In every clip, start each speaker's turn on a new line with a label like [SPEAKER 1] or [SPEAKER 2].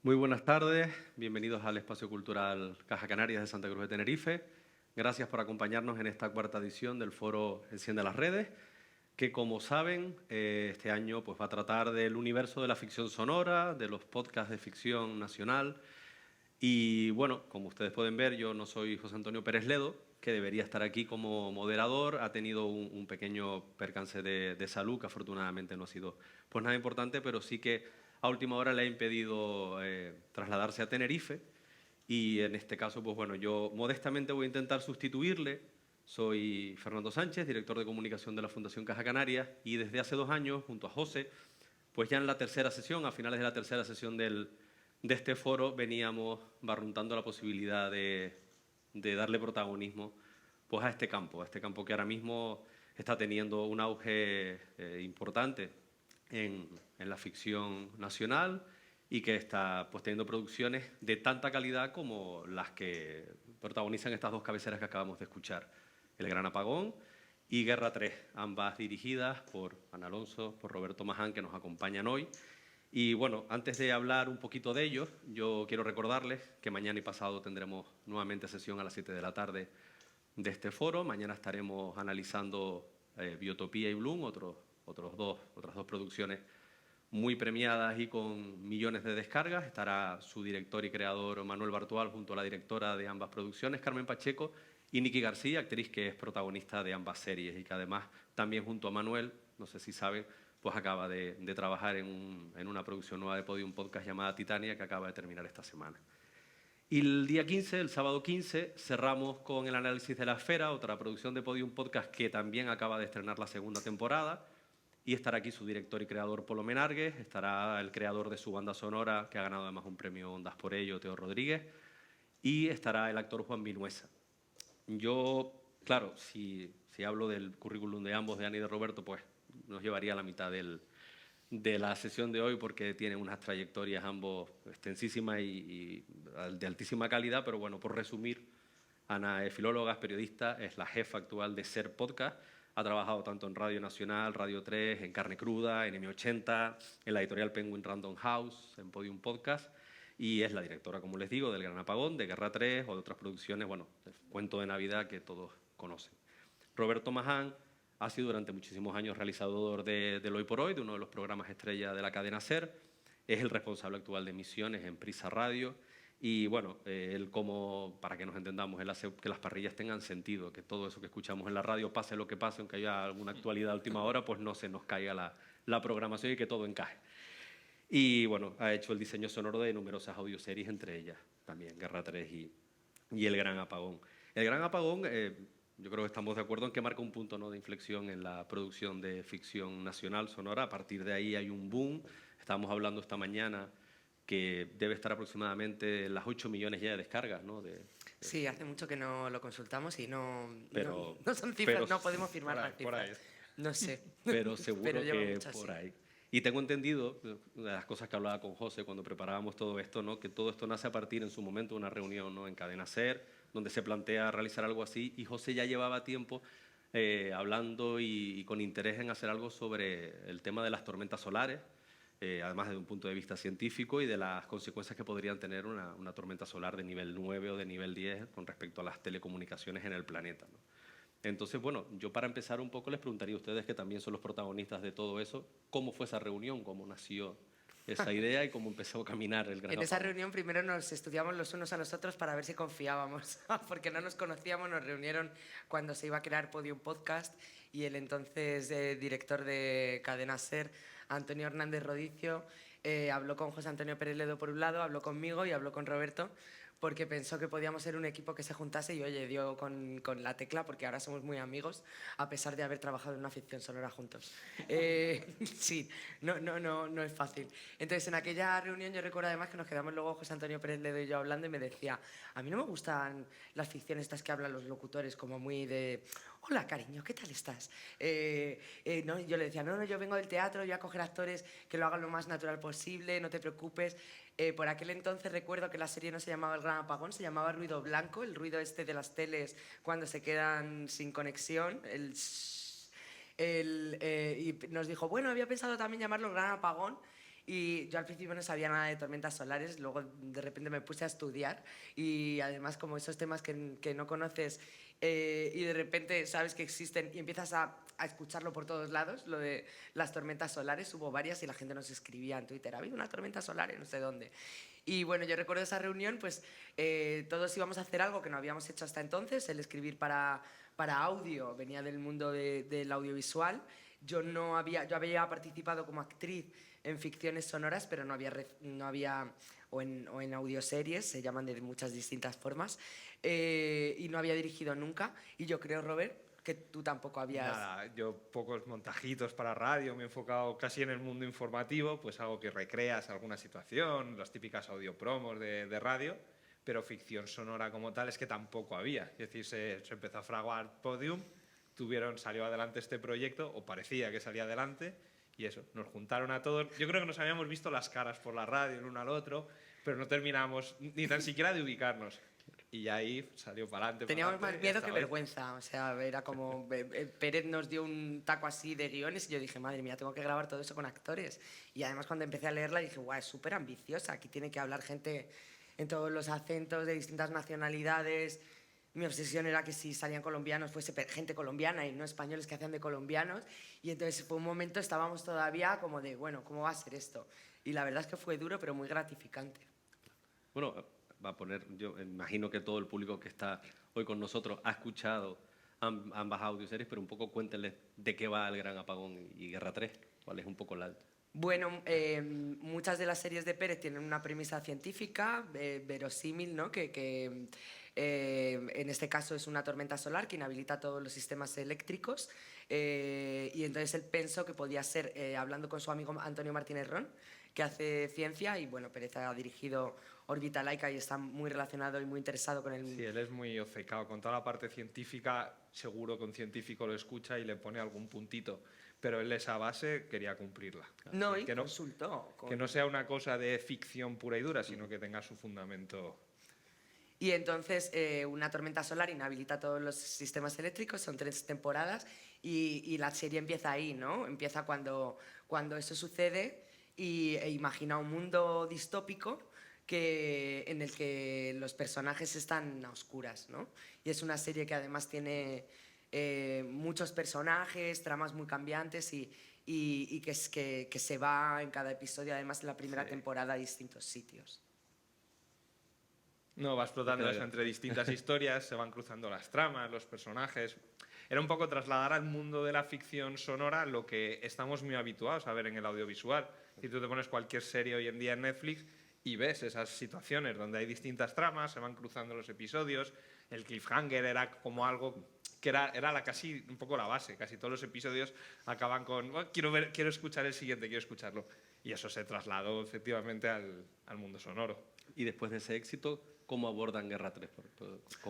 [SPEAKER 1] Muy buenas tardes, bienvenidos al Espacio Cultural Caja Canarias de Santa Cruz de Tenerife. Gracias por acompañarnos en esta cuarta edición del foro Enciende las Redes, que como saben, este año pues, va a tratar del universo de la ficción sonora, de los podcasts de ficción nacional. Y bueno, como ustedes pueden ver, yo no soy José Antonio Pérez Ledo, que debería estar aquí como moderador. Ha tenido un pequeño percance de salud, que afortunadamente no ha sido pues, nada importante, pero sí que a última hora le ha impedido trasladarse a Tenerife. Y en este caso, pues bueno, yo modestamente voy a intentar sustituirle. Soy Fernando Sánchez, director de comunicación de la Fundación Caja Canarias, y desde hace 2 años, junto a José, pues ya en la tercera sesión, a finales de la tercera sesión de este foro, veníamos barruntando la posibilidad de darle protagonismo pues, a este campo que ahora mismo está teniendo un auge importante en la ficción nacional y que está pues, teniendo producciones de tanta calidad como las que protagonizan estas dos cabeceras que acabamos de escuchar, El Gran Apagón y Guerra 3, ambas dirigidas por Ana Alonso, por Roberto Maján, que nos acompañan hoy. Y bueno, antes de hablar un poquito de ellos, yo quiero recordarles que mañana y pasado tendremos nuevamente sesión a las 7 de la tarde de este foro. Mañana estaremos analizando Biotopía y Bloom, otras dos producciones muy premiadas y con millones de descargas. Estará su director y creador Manuel Bartual junto a la directora de ambas producciones, Carmen Pacheco, y Nicky García, actriz que es protagonista de ambas series y que además también junto a Manuel, no sé si saben, pues acaba de trabajar en una producción nueva de Podium Podcast llamada Titania, que acaba de terminar esta semana. Y el día 15, el sábado 15, cerramos con el análisis de La Esfera, otra producción de Podium Podcast que también acaba de estrenar la segunda temporada. Y estará aquí su director y creador Polo Menargues, estará el creador de su banda sonora, que ha ganado además un premio Ondas por ello, Teo Rodríguez, y estará el actor Juan Vinuesa. Yo, claro, si hablo del currículum de ambos, de Ana y de Roberto, pues nos llevaría la mitad de la sesión de hoy porque tienen unas trayectorias ambos extensísimas y de altísima calidad, pero bueno, por resumir, Ana es filóloga, es periodista, es la jefa actual de Ser Podcast, ha trabajado tanto en Radio Nacional, Radio 3, en Carne Cruda, en M80, en la editorial Penguin Random House, en Podium Podcast, y es la directora, como les digo, del Gran Apagón, de Guerra 3 o de otras producciones, bueno, el Cuento de Navidad que todos conocen. Roberto Maján ha sido durante muchísimos años realizador del Hoy por Hoy, de uno de los programas estrella de la cadena SER, es el responsable actual de emisiones en Prisa Radio. Y bueno, él como, para que nos entendamos, él hace que las parrillas tengan sentido, que todo eso que escuchamos en la radio, pase lo que pase, aunque haya alguna actualidad a última hora, pues no se nos caiga la programación y que todo encaje. Y bueno, ha hecho el diseño sonoro de numerosas audioseries, entre ellas también Guerra 3 y El Gran Apagón. El Gran Apagón, yo creo que estamos de acuerdo en que marca un punto, ¿no?, de inflexión en la producción de ficción nacional sonora. A partir de ahí hay un boom. Estábamos hablando esta mañana que debe estar aproximadamente en las 8 millones ya de descargas, ¿no?
[SPEAKER 2] Sí, hace mucho que no lo consultamos y
[SPEAKER 1] Pero,
[SPEAKER 2] no son cifras,
[SPEAKER 1] pero
[SPEAKER 2] no podemos firmar las
[SPEAKER 1] por ahí,
[SPEAKER 2] cifras. No sé,
[SPEAKER 1] pero seguro
[SPEAKER 2] pero lleva
[SPEAKER 1] que
[SPEAKER 2] muchas,
[SPEAKER 1] por
[SPEAKER 2] sí.
[SPEAKER 1] ahí. Y tengo entendido, una de las cosas que hablaba con José cuando preparábamos todo esto, ¿no?, que todo esto nace a partir en su momento de una reunión, ¿no?, en Cadena SER, donde se plantea realizar algo así, y José ya llevaba tiempo hablando y con interés en hacer algo sobre el tema de las tormentas solares, además desde un punto de vista científico y de las consecuencias que podrían tener una tormenta solar de nivel 9 o de nivel 10 con respecto a las telecomunicaciones en el planeta, ¿no? Entonces, bueno, yo para empezar un poco les preguntaría a ustedes, que también son los protagonistas de todo eso, ¿cómo fue esa reunión? ¿Cómo nació esa idea y cómo empezó a caminar el Gran
[SPEAKER 2] En esa
[SPEAKER 1] Apagón?
[SPEAKER 2] reunión primero nos estudiamos los unos a los otros para ver si confiábamos, porque no nos conocíamos, nos reunieron cuando se iba a crear Podium Podcast y el entonces director de Cadena SER, Antonio Hernández Rodicio, habló con José Antonio Pérez Ledo por un lado, habló conmigo y habló con Roberto, porque pensó que podíamos ser un equipo que se juntase y, oye, dio con la tecla, porque ahora somos muy amigos, a pesar de haber trabajado en una ficción sonora juntos. Sí, no es fácil. Entonces, en aquella reunión yo recuerdo además que nos quedamos luego José Antonio Pérez Ledo y yo hablando y me decía, a mí no me gustan las ficciones estas que hablan los locutores como muy de, hola cariño, ¿qué tal estás? No, yo le decía, no, yo vengo del teatro, yo voy a coger actores que lo hagan lo más natural posible, no te preocupes. Por aquel entonces recuerdo que la serie no se llamaba El Gran Apagón, se llamaba Ruido Blanco, el ruido este de las teles cuando se quedan sin conexión, y nos dijo, bueno, había pensado también llamarlo El Gran Apagón. Y yo al principio no sabía nada de tormentas solares, luego de repente me puse a estudiar y además como esos temas que no conoces y de repente sabes que existen y empiezas a escucharlo por todos lados, lo de las tormentas solares, hubo varias y la gente nos escribía en Twitter, ha habido una tormenta solar en no sé dónde. Y bueno, yo recuerdo esa reunión, pues todos íbamos a hacer algo que no habíamos hecho hasta entonces, el escribir para audio, venía del mundo del audiovisual. Yo había participado como actriz en ficciones sonoras, pero no había o en audioseries, se llaman de muchas distintas formas, y no había dirigido nunca. Y yo creo, Robert, que tú tampoco habías...
[SPEAKER 3] Nada, yo pocos montajitos para radio, me he enfocado casi en el mundo informativo, pues algo que recreas alguna situación, las típicas audiopromos de radio, pero ficción sonora como tal es que tampoco había. Es decir, se empezó a fraguar Podium, salió adelante este proyecto, o parecía que salía adelante, y eso, nos juntaron a todos. Yo creo que nos habíamos visto las caras por la radio el uno al otro, pero no terminamos ni tan siquiera de ubicarnos. Y ahí salió para adelante.
[SPEAKER 2] Teníamos más miedo que vergüenza, o sea, era como... Pérez nos dio un taco así de guiones y yo dije, madre mía, tengo que grabar todo eso con actores. Y además cuando empecé a leerla dije, guau, es súper ambiciosa, aquí tiene que hablar gente en todos los acentos, de distintas nacionalidades. Mi obsesión era que si salían colombianos fuese gente colombiana y no españoles que hacían de colombianos. Y entonces fue un momento, estábamos todavía como de, bueno, ¿cómo va a ser esto? Y la verdad es que fue duro, pero muy gratificante.
[SPEAKER 1] Bueno, va a poner, yo imagino que todo el público que está hoy con nosotros ha escuchado ambas audioseries, pero un poco cuéntenles de qué va El Gran Apagón y Guerra 3, cuál es un poco la...
[SPEAKER 2] Bueno, muchas de las series de Pérez tienen una premisa científica verosímil, ¿no? Que en este caso es una tormenta solar que inhabilita todos los sistemas eléctricos y entonces él pensó que podía ser, hablando con su amigo Antonio Martínez Ron, que hace ciencia, y bueno, Pérez ha dirigido Órbita Laica y está muy relacionado y muy interesado con el...
[SPEAKER 3] Sí, él es muy obcecado con toda la parte científica, seguro que un científico lo escucha y le pone algún puntito, pero él esa base quería cumplirla.
[SPEAKER 2] No, y
[SPEAKER 3] que
[SPEAKER 2] consultó.
[SPEAKER 3] Que no sea una cosa de ficción pura y dura, sino que tenga su fundamento.
[SPEAKER 2] Y entonces una tormenta solar inhabilita todos los sistemas eléctricos, son 3 temporadas y la serie empieza ahí, ¿no? Empieza cuando eso sucede e imagina un mundo distópico en el que los personajes están a oscuras, ¿no? Y es una serie que además tiene muchos personajes, tramas muy cambiantes y que se va en cada episodio, además en la primera temporada, a distintos sitios.
[SPEAKER 3] No, va explotando eso entre distintas historias, se van cruzando las tramas, los personajes. Era un poco trasladar al mundo de la ficción sonora lo que estamos muy habituados a ver en el audiovisual. Si tú te pones cualquier serie hoy en día en Netflix y ves esas situaciones donde hay distintas tramas, se van cruzando los episodios, el cliffhanger era como algo que era casi un poco la base, casi todos los episodios acaban con oh, quiero escuchar el siguiente, quiero escucharlo. Y eso se trasladó efectivamente al mundo sonoro.
[SPEAKER 1] Y después de ese éxito, ¿cómo abordan Guerra 3?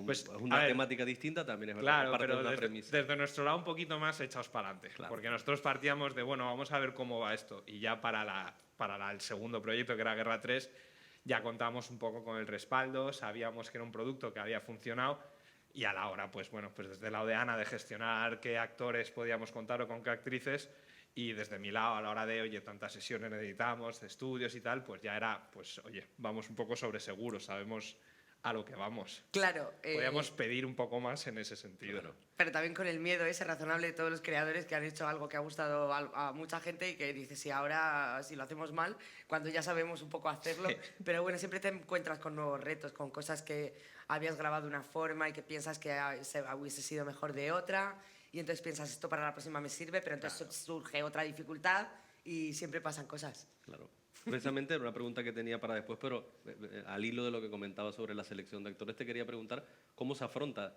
[SPEAKER 3] Pues,
[SPEAKER 1] es una temática distinta, también es
[SPEAKER 3] claro,
[SPEAKER 1] parte
[SPEAKER 3] pero
[SPEAKER 1] de una premisa.
[SPEAKER 3] desde nuestro lado un poquito más echados para adelante,
[SPEAKER 1] claro.
[SPEAKER 3] Porque nosotros partíamos de, bueno, vamos a ver cómo va esto, y ya para el segundo proyecto, que era Guerra 3, ya contábamos un poco con el respaldo, sabíamos que era un producto que había funcionado, y a la hora, pues bueno, pues desde el lado de Ana, de gestionar qué actores podíamos contar o con qué actrices, y desde mi lado, a la hora de, oye, tantas sesiones necesitamos, de estudios y tal, pues ya era, pues oye, vamos un poco sobre seguro, sabemos a lo que vamos.
[SPEAKER 2] Claro.
[SPEAKER 3] Podríamos pedir un poco más en ese sentido.
[SPEAKER 1] Claro.
[SPEAKER 2] Pero también con el miedo ese razonable de todos los creadores que han hecho algo que ha gustado a mucha gente y que dices, si ahora si lo hacemos mal, cuando ya sabemos un poco hacerlo.
[SPEAKER 3] Sí.
[SPEAKER 2] Pero bueno, siempre te encuentras con nuevos retos, con cosas que habías grabado de una forma y que piensas que hubiese sido mejor de otra. Y entonces piensas, esto para la próxima me sirve, pero entonces surge otra dificultad y siempre pasan cosas.
[SPEAKER 1] Claro. Precisamente era una pregunta que tenía para después, pero al hilo de lo que comentaba sobre la selección de actores, te quería preguntar cómo se afronta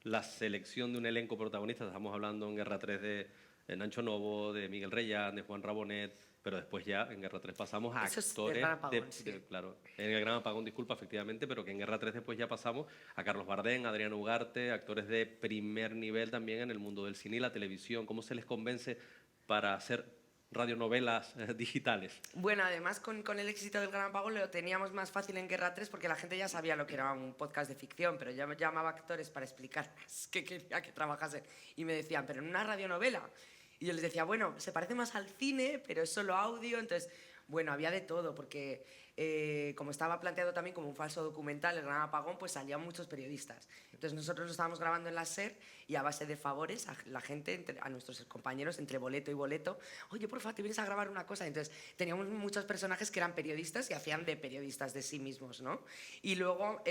[SPEAKER 1] la selección de un elenco protagonista. Estamos hablando en Guerra 3 de Nacho Novo, de Miguel Reyán, de Juan Rabonet, pero después ya en Guerra 3 pasamos a
[SPEAKER 2] Eso
[SPEAKER 1] actores...
[SPEAKER 2] es Gran Apagón, sí.
[SPEAKER 1] Claro, en el Gran Apagón, disculpa, efectivamente, pero que en Guerra 3 después ya pasamos a Carlos Bardén, Adrián Ugarte, actores de primer nivel también en el mundo del cine y la televisión. ¿Cómo se les convence para hacer radionovelas digitales?
[SPEAKER 2] Bueno, además con el éxito del Gran Apagón lo teníamos más fácil en Guerra 3 porque la gente ya sabía lo que era un podcast de ficción, pero yo llamaba a actores para explicarles que quería que trabajasen y me decían, pero en una radionovela. Y yo les decía, bueno, se parece más al cine, pero es solo audio, entonces, Bueno, había de todo, porque como estaba planteado también como un falso documental, el Gran Apagón, pues salían muchos periodistas. Entonces nosotros lo estábamos grabando en la SER y a base de favores a la gente, a nuestros compañeros, entre boleto y boleto, oye, porfa, te vienes a grabar una cosa. Entonces teníamos muchos personajes que eran periodistas y hacían de periodistas de sí mismos, ¿no? Y luego,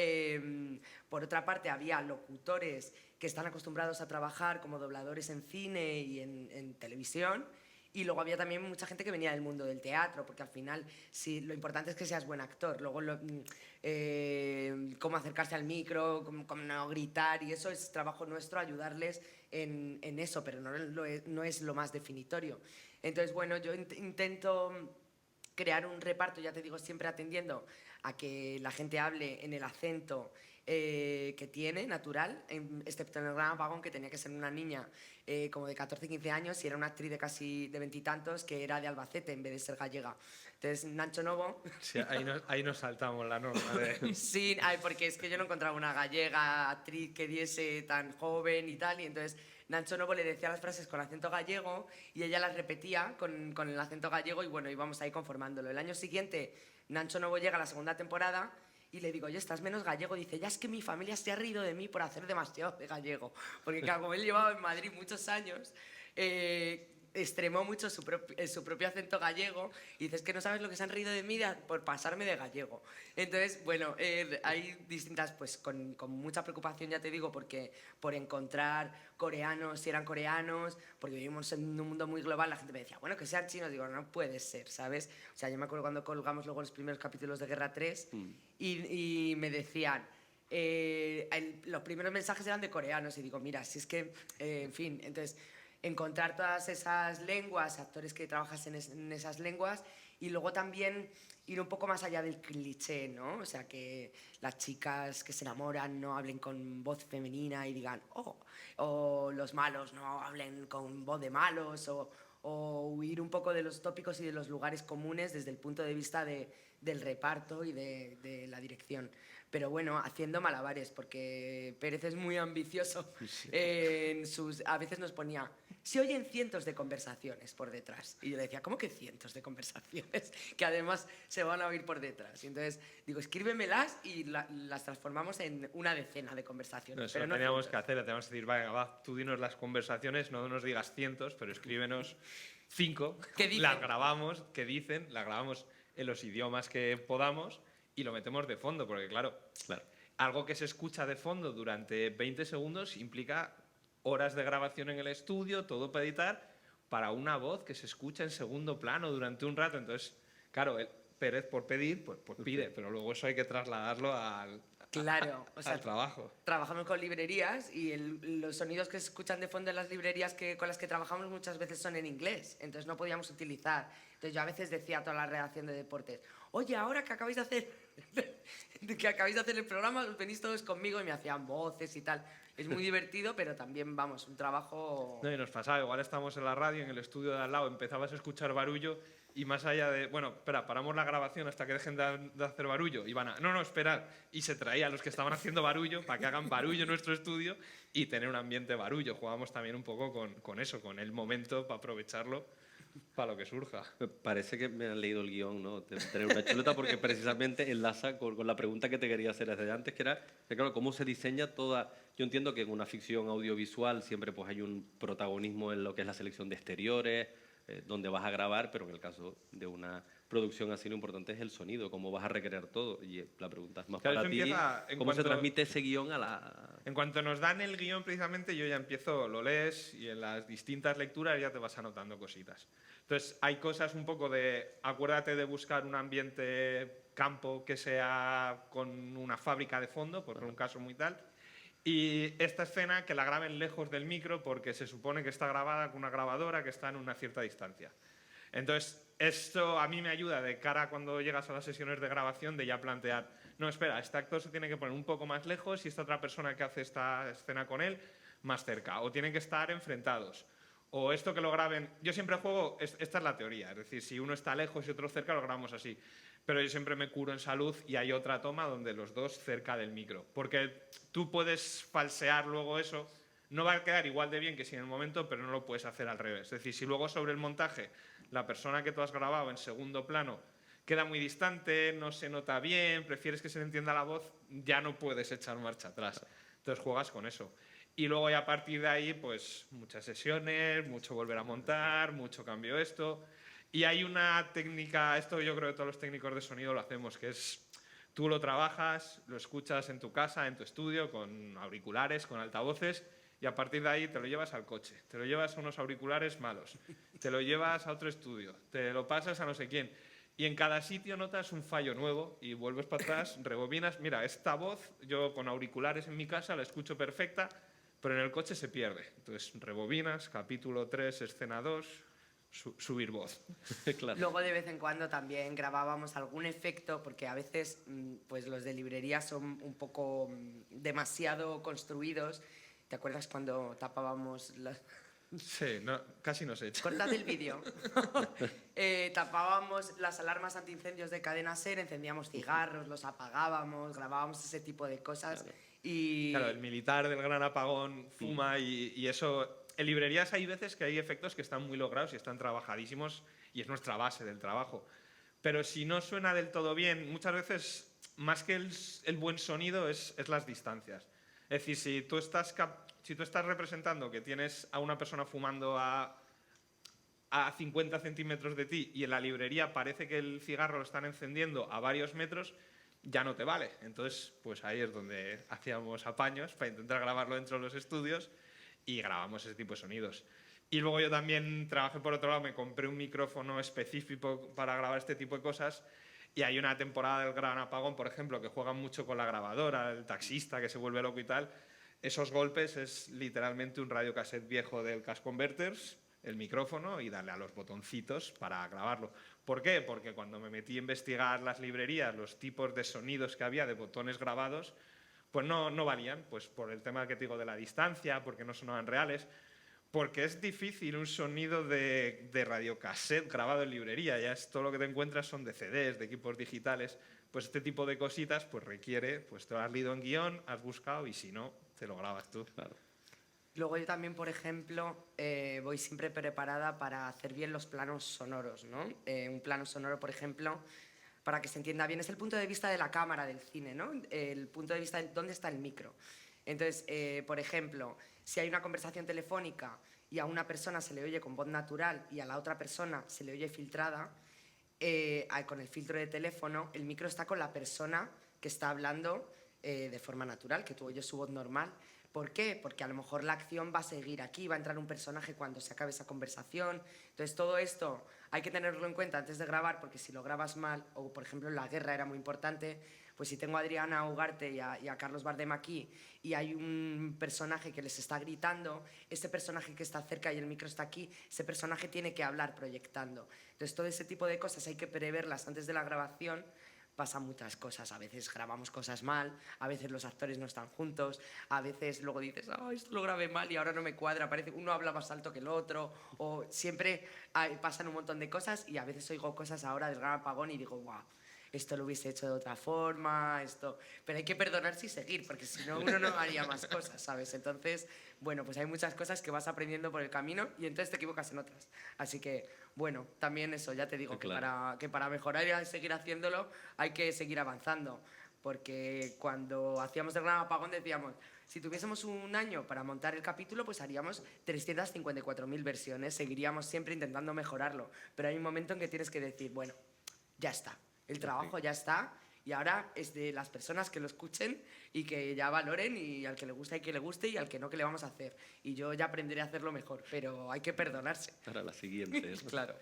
[SPEAKER 2] por otra parte, había locutores que están acostumbrados a trabajar como dobladores en cine y en televisión. Y luego había también mucha gente que venía del mundo del teatro, porque al final sí, lo importante es que seas buen actor. Luego cómo acercarse al micro, cómo no gritar, y eso es trabajo nuestro, ayudarles en eso, pero no es lo más definitorio. Entonces, bueno, yo intento crear un reparto, ya te digo, siempre atendiendo a que la gente hable en el acento que tiene, natural, excepto en el Gran Apagón, que tenía que ser una niña como de 14, 15 años y era una actriz de casi de 20 y tantos que era de Albacete en vez de ser gallega. Entonces, Nacho Novo...
[SPEAKER 3] Sí, ahí nos saltamos la norma.
[SPEAKER 2] Sí, porque es que yo no encontraba una gallega actriz que diese tan joven y tal, y entonces Nacho Novo le decía las frases con acento gallego y ella las repetía con el acento gallego y bueno, íbamos ahí conformándolo. El año siguiente, Nacho Novo llega a la segunda temporada y le digo, oye, estás menos gallego. Dice, ya es que mi familia se ha reído de mí por hacer demasiado de gallego. Porque claro, como él llevaba en Madrid muchos años, extremó mucho su propio acento gallego y dices que no sabes lo que se han reído de mí por pasarme de gallego. Entonces, bueno, hay distintas, pues con mucha preocupación, ya te digo, porque por encontrar coreanos, si eran coreanos, porque vivimos en un mundo muy global, la gente me decía, bueno, que sean chinos, digo, no puede ser, ¿sabes? O sea, yo me acuerdo cuando colgamos luego los primeros capítulos de Guerra 3 y me decían, los primeros mensajes eran de coreanos y digo, mira, si es que, en fin, entonces encontrar todas esas lenguas, actores que trabajasen en esas lenguas y luego también ir un poco más allá del cliché, ¿no? O sea, que las chicas que se enamoran no hablen con voz femenina y digan, oh, o los malos no hablen con voz de malos, o huir un poco de los tópicos y de los lugares comunes desde el punto de vista del reparto y de la dirección. Pero bueno, haciendo malabares, porque Pérez es muy ambicioso. A veces nos ponía, se oyen cientos de conversaciones por detrás. Y yo le decía, ¿cómo que cientos de conversaciones? Que además se van a oír por detrás. Y entonces digo, escríbemelas y las transformamos en una decena de conversaciones.
[SPEAKER 3] Eso no teníamos que hacer, teníamos que decir, va, tú dinos las conversaciones, no nos digas cientos, pero escríbenos 5, las grabamos, ¿qué dicen? Las grabamos en los idiomas que podamos y lo metemos de fondo, porque claro, algo que se escucha de fondo durante 20 segundos implica horas de grabación en el estudio, todo para editar, para una voz que se escucha en segundo plano durante un rato. Entonces, claro, Pérez por pedir, pues pide, pero luego eso hay que trasladarlo al trabajo.
[SPEAKER 2] Trabajamos con librerías y los sonidos que se escuchan de fondo en las librerías con las que trabajamos muchas veces son en inglés, entonces no podíamos utilizar. Entonces yo a veces decía a toda la redacción de deportes, oye, ahora que acabáis de hacer el programa, venís todos conmigo, y me hacían voces y tal. Es muy divertido, pero también, vamos, un trabajo...
[SPEAKER 3] No, y nos pasaba, igual estamos en la radio, en el estudio de al lado, empezabas a escuchar barullo y más allá de, bueno, espera, paramos la grabación hasta que dejen de hacer barullo. Y van a, no, esperar. Y se traía a los que estaban haciendo barullo para que hagan barullo en nuestro estudio y tener un ambiente barullo. Jugamos también un poco con eso, con el momento para aprovecharlo para lo que surja.
[SPEAKER 1] Me parece que me han leído el guión, ¿no? De tener una chuleta, porque precisamente enlaza con la pregunta que te quería hacer desde antes, que era, claro, cómo se diseña toda... Yo entiendo que en una ficción audiovisual siempre pues, hay un protagonismo en lo que es la selección de exteriores, donde vas a grabar, pero en el caso de una producción así lo importante es el sonido, cómo vas a recrear todo. Y la pregunta es más para ti, ¿cómo se transmite ese guión a la...?
[SPEAKER 3] En cuanto nos dan el guión, precisamente, yo ya empiezo, lo lees y en las distintas lecturas ya te vas anotando cositas. Entonces, hay cosas un poco de, acuérdate de buscar un ambiente campo que sea con una fábrica de fondo, por un caso muy tal. Y esta escena que la graben lejos del micro porque se supone que está grabada con una grabadora que está en una cierta distancia. Entonces, esto a mí me ayuda de cara a cuando llegas a las sesiones de grabación de ya plantear, no, espera, este actor se tiene que poner un poco más lejos y esta otra persona que hace esta escena con él más cerca, o tienen que estar enfrentados. O esto que lo graben... Yo siempre juego... Esta es la teoría. Es decir, si uno está lejos y otro cerca, lo grabamos así. Pero yo siempre me curo en salud y hay otra toma donde los dos cerca del micro. Porque tú puedes falsear luego eso. No va a quedar igual de bien que si en el momento, pero no lo puedes hacer al revés. Es decir, si luego sobre el montaje la persona que tú has grabado en segundo plano queda muy distante, no se nota bien, prefieres que se le entienda la voz, ya no puedes echar marcha atrás. Entonces juegas con eso. Y luego ya a partir de ahí, pues muchas sesiones, mucho volver a montar, mucho cambio esto. Y hay una técnica, esto yo creo que todos los técnicos de sonido lo hacemos, que es tú lo trabajas, lo escuchas en tu casa, en tu estudio, con auriculares, con altavoces, y a partir de ahí te lo llevas al coche, te lo llevas a unos auriculares malos, te lo llevas a otro estudio, te lo pasas a no sé quién. Y en cada sitio notas un fallo nuevo y vuelves para atrás, rebobinas. Mira, esta voz, yo con auriculares en mi casa la escucho perfecta, pero en el coche se pierde. Entonces, rebobinas, capítulo 3, escena 2, subir voz.
[SPEAKER 1] Claro.
[SPEAKER 2] Luego de vez en cuando también grabábamos algún efecto, porque a veces pues los de librería son un poco demasiado construidos. ¿Te acuerdas cuando tapábamos las...
[SPEAKER 3] Sí, no, casi no se echa.
[SPEAKER 2] Cortad el vídeo. Tapábamos las alarmas antiincendios de Cadena SER, encendíamos cigarros, los apagábamos, grabábamos ese tipo de cosas.
[SPEAKER 1] Claro.
[SPEAKER 2] Y...
[SPEAKER 3] Claro, el militar del gran apagón fuma y eso... En librerías hay veces que hay efectos que están muy logrados y están trabajadísimos y es nuestra base del trabajo. Pero si no suena del todo bien, muchas veces, más que el buen sonido, es las distancias. Es decir, si tú estás representando que tienes a una persona fumando a 50 centímetros de ti y en la librería parece que el cigarro lo están encendiendo a varios metros, ya no te vale. Entonces, pues ahí es donde hacíamos apaños para intentar grabarlo dentro de los estudios y grabamos ese tipo de sonidos. Y luego yo también trabajé por otro lado, me compré un micrófono específico para grabar este tipo de cosas y hay una temporada del Gran Apagón, por ejemplo, que juegan mucho con la grabadora, el taxista que se vuelve loco y tal. Esos golpes es literalmente un radiocassette viejo del Cash Converters, el micrófono y darle a los botoncitos para grabarlo. ¿Por qué? Porque cuando me metí a investigar las librerías, los tipos de sonidos que había de botones grabados, pues no valían, pues por el tema que te digo de la distancia, porque no sonaban reales, porque es difícil un sonido de radiocassette grabado en librería, ya es todo lo que te encuentras son de CDs, de equipos digitales, pues este tipo de cositas pues requiere, pues te lo has leído en guión, has buscado y si no, te lo grabas tú.
[SPEAKER 1] Claro.
[SPEAKER 2] Luego yo también, por ejemplo, voy siempre preparada para hacer bien los planos sonoros, ¿no? Un plano sonoro, por ejemplo, para que se entienda bien, es el punto de vista de la cámara del cine, ¿no? El punto de vista de dónde está el micro. Entonces, por ejemplo, si hay una conversación telefónica y a una persona se le oye con voz natural y a la otra persona se le oye filtrada, con el filtro de teléfono, el micro está con la persona que está hablando de forma natural, que tú oyes su voz normal. ¿Por qué? Porque a lo mejor la acción va a seguir aquí, va a entrar un personaje cuando se acabe esa conversación. Entonces, todo esto hay que tenerlo en cuenta antes de grabar, porque si lo grabas mal, o por ejemplo en la guerra era muy importante, pues si tengo a Adriana Ugarte y a Carlos Bardem aquí y hay un personaje que les está gritando, ese personaje que está cerca y el micro está aquí, ese personaje tiene que hablar proyectando. Entonces, todo ese tipo de cosas hay que preverlas antes de la grabación. Pasan muchas cosas, a veces grabamos cosas mal, a veces los actores no están juntos, a veces luego dices, esto lo grabé mal y ahora no me cuadra, parece que uno habla más alto que el otro, o siempre pasan un montón de cosas y a veces oigo cosas ahora del Gran Apagón y digo, guau, esto lo hubiese hecho de otra forma, esto... Pero hay que perdonarse y seguir, porque si no uno no haría más cosas, ¿sabes? Entonces, bueno, pues hay muchas cosas que vas aprendiendo por el camino y entonces te equivocas en otras. Así que, bueno, también eso, ya te digo,
[SPEAKER 1] Claro.
[SPEAKER 2] que para mejorar y seguir haciéndolo hay que seguir avanzando. Porque cuando hacíamos el Gran Apagón decíamos, si tuviésemos un año para montar el capítulo, pues haríamos 354.000 versiones, seguiríamos siempre intentando mejorarlo. Pero hay un momento en que tienes que decir, bueno, ya está. El trabajo ya está y ahora es de las personas que lo escuchen y que ya valoren y al que le guste hay que le guste y al que no, que le vamos a hacer. Y yo ya aprenderé a hacerlo mejor, pero hay que perdonarse.
[SPEAKER 1] Para la siguiente, ¿no?
[SPEAKER 2] Claro.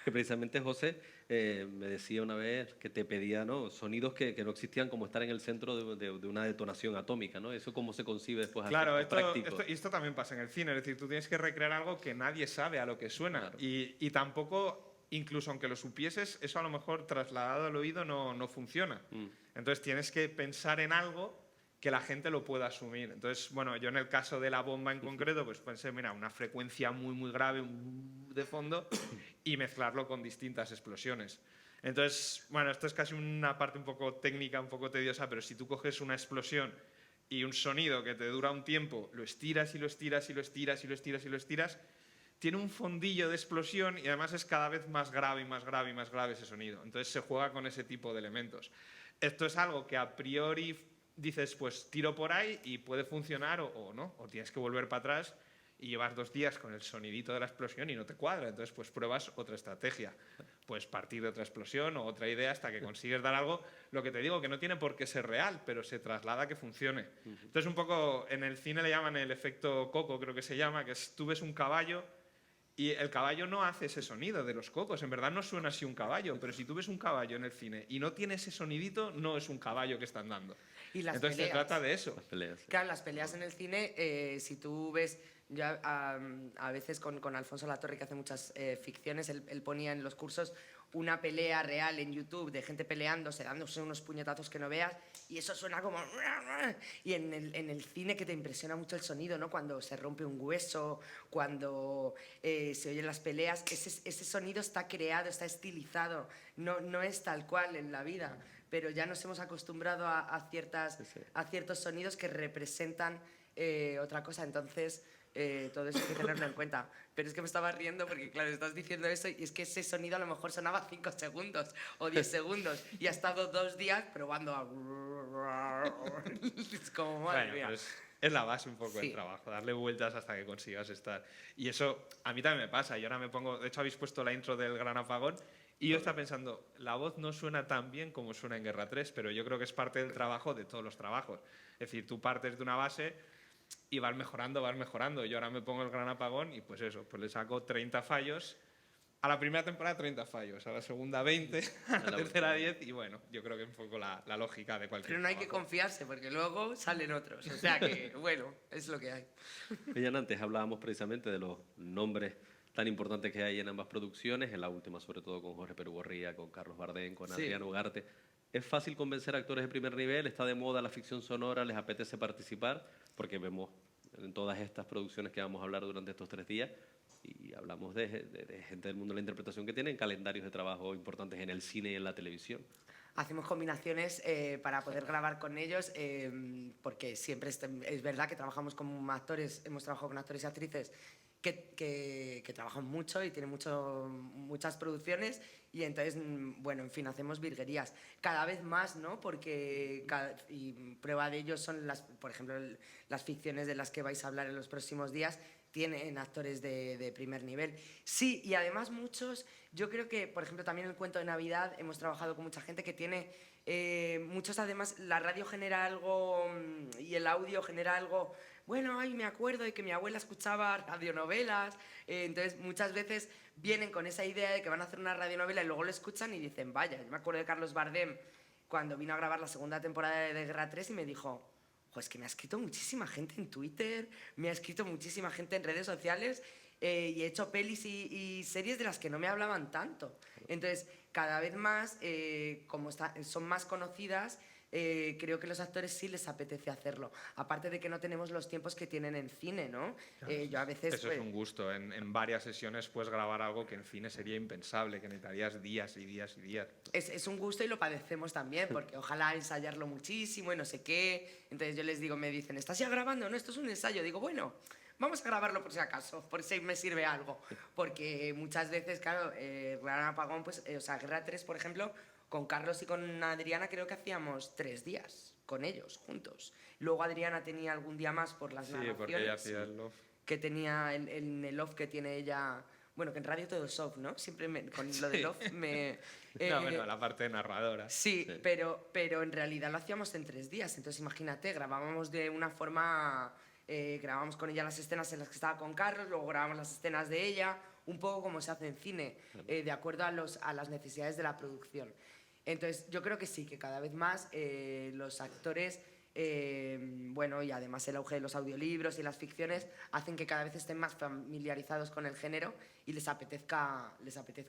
[SPEAKER 1] Que precisamente José me decía una vez que te pedía, ¿no?, sonidos que no existían, como estar en el centro de una detonación atómica, ¿no? ¿Eso cómo se concibe después?
[SPEAKER 3] Claro,
[SPEAKER 1] Práctico.
[SPEAKER 3] esto también pasa en el cine, es decir, tú tienes que recrear algo que nadie sabe a lo que suena.
[SPEAKER 1] Claro.
[SPEAKER 3] Y tampoco, incluso aunque lo supieses, eso a lo mejor trasladado al oído no funciona. Entonces tienes que pensar en algo que la gente lo pueda asumir. Entonces, bueno, yo en el caso de la bomba en concreto, pues pensé, mira, una frecuencia muy, muy grave de fondo y mezclarlo con distintas explosiones. Entonces, bueno, esto es casi una parte un poco técnica, un poco tediosa, pero si tú coges una explosión y un sonido que te dura un tiempo, lo estiras y lo estiras y lo estiras y lo estiras y lo estiras, tiene un fondillo de explosión y además es cada vez más grave y más grave y más grave ese sonido. Entonces se juega con ese tipo de elementos. Esto es algo que a priori dices, pues tiro por ahí y puede funcionar o no, o tienes que volver para atrás y llevas 2 días con el sonidito de la explosión y no te cuadra. Entonces pues pruebas otra estrategia. Pues partir de otra explosión o otra idea hasta que consigues dar algo, lo que te digo, que no tiene por qué ser real, pero se traslada a que funcione. Entonces un poco, en el cine le llaman el efecto coco, creo que se llama, que es tú ves un caballo y el caballo no hace ese sonido de los cocos, en verdad no suena así un caballo, pero si tú ves un caballo en el cine y no tiene ese sonidito, no es un caballo que están dando.
[SPEAKER 2] Y las
[SPEAKER 3] Entonces
[SPEAKER 2] peleas.
[SPEAKER 3] se trata de eso.
[SPEAKER 1] Las peleas. Sí.
[SPEAKER 2] Claro, las peleas en el cine, si tú ves, yo a veces con Alfonso Latorre, que hace muchas ficciones, él ponía en los cursos una pelea real en YouTube de gente peleándose, dándose unos puñetazos que no veas, y eso suena como... Y en el cine que te impresiona mucho el sonido, ¿no? Cuando se rompe un hueso, cuando se oyen las peleas, ese sonido está creado, está estilizado, no es tal cual en la vida, pero ya nos hemos acostumbrado a ciertos sonidos que representan otra cosa, entonces todo eso hay que tenerlo en cuenta. Pero es que me estaba riendo porque, claro, estás diciendo eso y es que ese sonido a lo mejor sonaba 5 segundos o 10 segundos y ha estado 2 días probando a... Es como, madre mía.
[SPEAKER 3] Bueno, es la base un poco
[SPEAKER 2] Sí.
[SPEAKER 3] del trabajo, darle vueltas hasta que consigas estar. Y eso a mí también me pasa. Y ahora me pongo... De hecho, habéis puesto la intro del Gran Apagón y yo estaba pensando, la voz no suena tan bien como suena en Guerra 3, pero yo creo que es parte del trabajo de todos los trabajos. Es decir, tú partes de una base y vas mejorando, vas mejorando. Yo ahora me pongo el Gran Apagón y pues eso, pues le saco 30 fallos. A la primera temporada 30 fallos, a la segunda 20, a la tercera 10 y bueno, yo creo que es un poco la lógica de cualquier
[SPEAKER 2] Pero no hay que
[SPEAKER 3] trabajo.
[SPEAKER 2] confiarse porque luego salen otros. O sea que, bueno, es lo que hay.
[SPEAKER 1] Millán, antes hablábamos precisamente de los nombres tan importantes que hay en ambas producciones, en la última sobre todo con Jorge Perugorría, con Carlos Bardem, con
[SPEAKER 2] Sí.
[SPEAKER 1] Adrián Ugarte. ¿Es fácil convencer a actores de primer nivel? ¿Está de moda la ficción sonora? ¿Les apetece participar? Porque vemos en todas estas producciones que vamos a hablar durante estos 3 días y hablamos de gente del mundo de la interpretación que tienen calendarios de trabajo importantes en el cine y en la televisión.
[SPEAKER 2] Hacemos combinaciones para poder grabar con ellos, porque siempre es verdad que trabajamos con actores, hemos trabajado con actores y actrices que trabajan mucho y tienen muchas producciones y entonces, bueno, en fin, hacemos virguerías. Cada vez más, ¿no? Porque, y prueba de ello son, por ejemplo, las ficciones de las que vais a hablar en los próximos días, tienen actores de primer nivel. Sí, y además muchos, yo creo que, por ejemplo, también el cuento de Navidad, hemos trabajado con mucha gente que tiene, muchos además, la radio genera algo y el audio genera algo, bueno, ay, me acuerdo de que mi abuela escuchaba radionovelas, entonces muchas veces vienen con esa idea de que van a hacer una radionovela y luego lo escuchan y dicen, vaya, yo me acuerdo de Carlos Bardem cuando vino a grabar la segunda temporada de Guerra 3 y me dijo... Pues que me ha escrito muchísima gente en Twitter, me ha escrito muchísima gente en redes sociales y he hecho pelis y series de las que no me hablaban tanto. Entonces, cada vez más, como son más conocidas, creo que los actores sí les apetece hacerlo. Aparte de que no tenemos los tiempos que tienen en cine, ¿no? Yo a veces...
[SPEAKER 3] Eso es un gusto. En varias sesiones puedes grabar algo que en cine sería impensable, que necesitarías días y días y días.
[SPEAKER 2] Es un gusto y lo padecemos también, porque ojalá ensayarlo muchísimo y no sé qué. Entonces yo les digo, me dicen, ¿estás ya grabando? No, esto es un ensayo. Digo, bueno, vamos a grabarlo por si acaso, por si me sirve algo. Porque muchas veces, claro, Gran Apagón, pues, o sea, Guerra 3, por ejemplo, con Carlos y con Adriana creo que hacíamos 3 días con ellos, juntos. Luego Adriana tenía algún día más por las narraciones.
[SPEAKER 3] Sí, porque ella hacía el love.
[SPEAKER 2] Que tenía en el off que tiene ella... Bueno, que en radio todo es off, ¿no? Siempre con lo del off me...
[SPEAKER 3] No, bueno, la parte narradora.
[SPEAKER 2] Sí, pero en realidad lo hacíamos en 3 días. Entonces, imagínate, grabábamos de una forma... grabábamos con ella las escenas en las que estaba con Carlos, luego grabábamos las escenas de ella, un poco como se hace en cine, de acuerdo a las necesidades de la producción. Entonces, yo creo que sí, que cada vez más los actores... bueno, y además el auge de los audiolibros y las ficciones hacen que cada vez estén más familiarizados con el género y les apetezca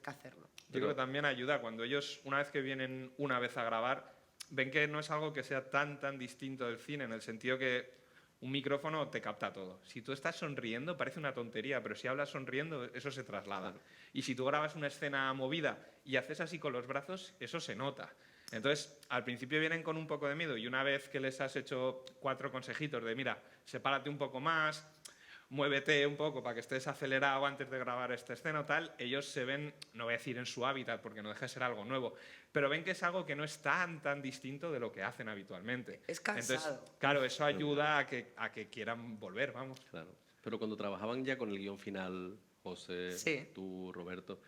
[SPEAKER 2] hacerlo.
[SPEAKER 3] Yo creo que también ayuda cuando ellos, una vez que vienen una vez a grabar, ven que no es algo que sea tan distinto del cine, en el sentido que un micrófono te capta todo. Si tú estás sonriendo, parece una tontería, pero si hablas sonriendo, eso se traslada. Y si tú grabas una escena movida y haces así con los brazos, eso se nota. Entonces, al principio vienen con un poco de miedo y una vez que les has hecho 4 consejitos de, mira, sepárate un poco más, muévete un poco para que estés acelerado antes de grabar esta escena o tal, ellos se ven, no voy a decir en su hábitat porque no deja de ser algo nuevo, pero ven que es algo que no es tan distinto de lo que hacen habitualmente.
[SPEAKER 2] Es cansado.
[SPEAKER 3] Entonces, claro, eso ayuda a que quieran volver, vamos.
[SPEAKER 1] Claro. Pero cuando trabajaban ya con el guión final, José,
[SPEAKER 2] Sí.
[SPEAKER 1] tú, Roberto,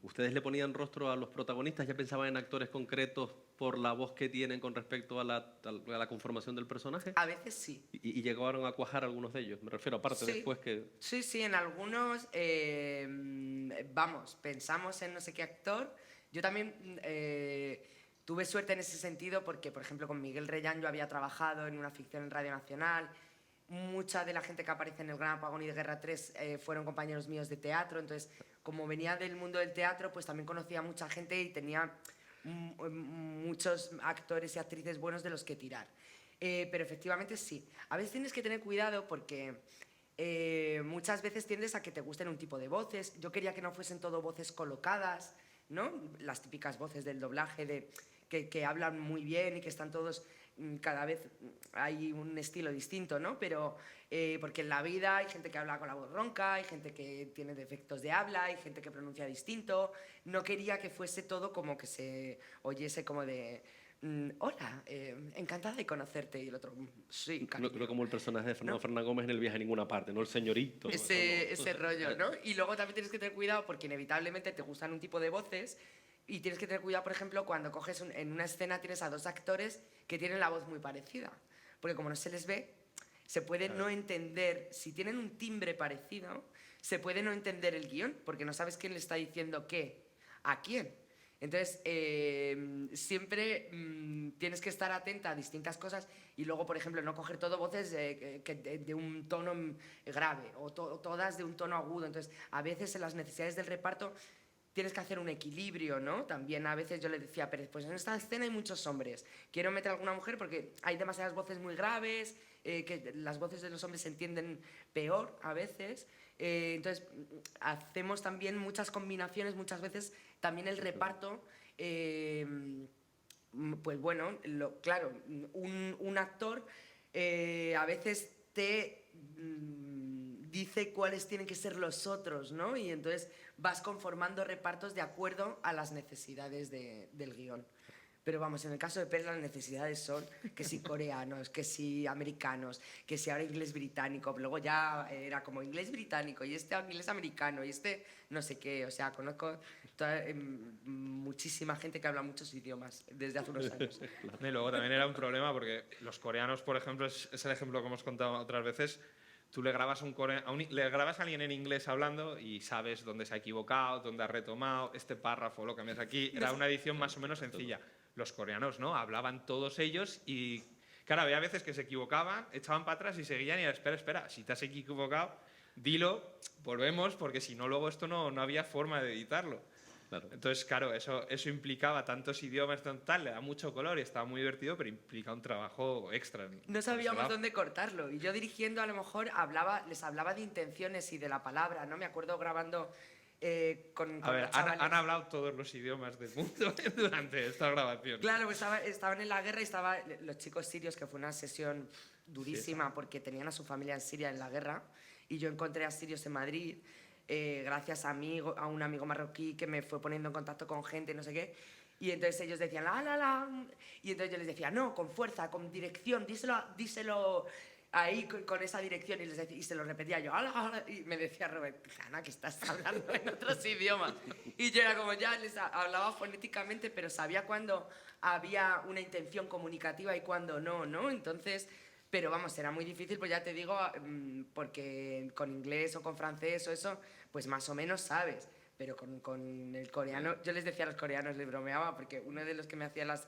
[SPEAKER 1] ¿ustedes le ponían rostro a los protagonistas? ¿Ya pensaban en actores concretos por la voz que tienen con respecto a la conformación del personaje?
[SPEAKER 2] A veces sí.
[SPEAKER 1] ¿Y llegaron a cuajar algunos de ellos? Me refiero, aparte,
[SPEAKER 2] Sí.
[SPEAKER 1] después que...
[SPEAKER 2] Sí, en algunos, vamos, pensamos en no sé qué actor. Yo también tuve suerte en ese sentido porque, por ejemplo, con Miguel Reyán yo había trabajado en una ficción en Radio Nacional. Mucha de la gente que aparece en El Gran Apagón y de Guerra 3 fueron compañeros míos de teatro. Entonces, como venía del mundo del teatro, pues también conocía a mucha gente y tenía muchos actores y actrices buenos de los que tirar. Pero efectivamente sí. A veces tienes que tener cuidado porque muchas veces tiendes a que te gusten un tipo de voces. Yo quería que no fuesen todo voces colocadas, ¿no? Las típicas voces del doblaje que hablan muy bien y que están todos... Cada vez hay un estilo distinto, ¿no? Pero porque en la vida hay gente que habla con la voz ronca, hay gente que tiene defectos de habla, hay gente que pronuncia distinto. No quería que fuese todo como que se oyese como de... hola, encantada de conocerte. Y el otro, sí, cariño.
[SPEAKER 1] No como el personaje de Fernando
[SPEAKER 2] ¿No?
[SPEAKER 1] Fernán Gómez en El viaje a ninguna parte, no el señorito.
[SPEAKER 2] Ese rollo, ¿no? Y luego también tienes que tener cuidado porque inevitablemente te gustan un tipo de voces y tienes que tener cuidado, por ejemplo, cuando coges en una escena tienes a dos actores que tienen la voz muy parecida. Porque como no se les ve, se puede no entender, si tienen un timbre parecido, se puede no entender el guión porque no sabes quién le está diciendo qué, a quién. Entonces, siempre tienes que estar atenta a distintas cosas y luego, por ejemplo, no coger todo voces de un tono grave o todas de un tono agudo. Entonces, a veces en las necesidades del reparto tienes que hacer un equilibrio, ¿no? También a veces yo le decía a Pérez, pues en esta escena hay muchos hombres, quiero meter alguna mujer porque hay demasiadas voces muy graves, que las voces de los hombres se entienden peor a veces. Entonces, hacemos también muchas combinaciones, muchas veces también el reparto, pues bueno, claro, un actor a veces te dice cuáles tienen que ser los otros, ¿no? Y entonces vas conformando repartos de acuerdo a las necesidades del guión. Pero vamos, en el caso de Pérez las necesidades son que si coreanos, que si americanos, que si ahora inglés británico, luego ya era como inglés británico y este inglés americano y este no sé qué, o sea, conozco muchísima gente que habla muchos idiomas desde hace unos años.
[SPEAKER 3] Y luego también era un problema porque los coreanos, por ejemplo, es el ejemplo que hemos contado otras veces. Tú le grabas le grabas a alguien en inglés hablando y sabes dónde se ha equivocado, dónde ha retomado, este párrafo lo cambias aquí. Era una edición más o menos sencilla. Los coreanos, ¿no? Hablaban todos ellos y, claro, había veces que se equivocaban, echaban para atrás y seguían y era, espera, si te has equivocado, dilo, volvemos, porque si no, luego esto no había forma de editarlo.
[SPEAKER 1] Claro.
[SPEAKER 3] Entonces, claro, eso implicaba tantos idiomas, tal, le da mucho color y estaba muy divertido, pero implica un trabajo extra.
[SPEAKER 2] No sabíamos dónde cortarlo. Y yo dirigiendo a lo mejor les hablaba de intenciones y de la palabra, ¿no? Me acuerdo grabando con
[SPEAKER 3] A ver,
[SPEAKER 2] los chavales.
[SPEAKER 3] han hablado todos los idiomas del mundo durante esta grabación.
[SPEAKER 2] Claro, pues estaban en la guerra y estaban los chicos sirios, que fue una sesión durísima porque tenían a su familia en Siria en la guerra. Y yo encontré a sirios en Madrid. Gracias a un amigo marroquí que me fue poniendo en contacto con gente, no sé qué. Y entonces ellos decían, la. Y entonces yo les decía, no, con fuerza, con dirección, díselo ahí con esa dirección. Y se lo repetía yo, la. Y me decía Robert, Hanna, que estás hablando en otros idiomas. Y yo era como, ya les hablaba fonéticamente, pero sabía cuándo había una intención comunicativa y cuándo no, ¿no? Entonces... Pero vamos, era muy difícil, pues ya te digo, porque con inglés o con francés o eso, pues más o menos sabes. Pero con el coreano, yo les decía a los coreanos, les bromeaba, porque uno de los que me hacía las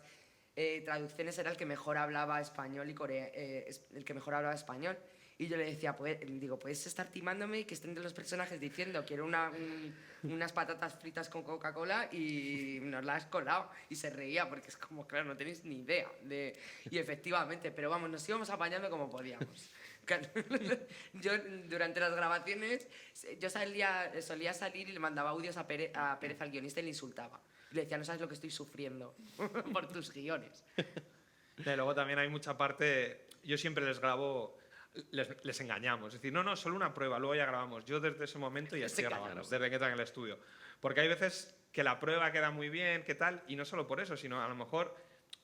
[SPEAKER 2] traducciones era el que mejor hablaba español el que mejor hablaba español. Y yo le decía, puedes estar timándome y que estén de los personajes diciendo quiero unas patatas fritas con Coca-Cola y nos la has colado. Y se reía porque es como, claro, no tenéis ni idea. Y efectivamente, pero vamos, nos íbamos apañando como podíamos. Yo durante las grabaciones, yo solía salir y le mandaba audios a Pérez al guionista y le insultaba. Y le decía, no sabes lo que estoy sufriendo por tus guiones.
[SPEAKER 3] Y luego también hay mucha parte, yo siempre les grabo... les engañamos. Es decir, no, solo una prueba, luego ya grabamos. Yo desde ese momento ya estoy grabando, desde que entran en el estudio. Porque hay veces que la prueba queda muy bien, qué tal, y no solo por eso, sino a lo mejor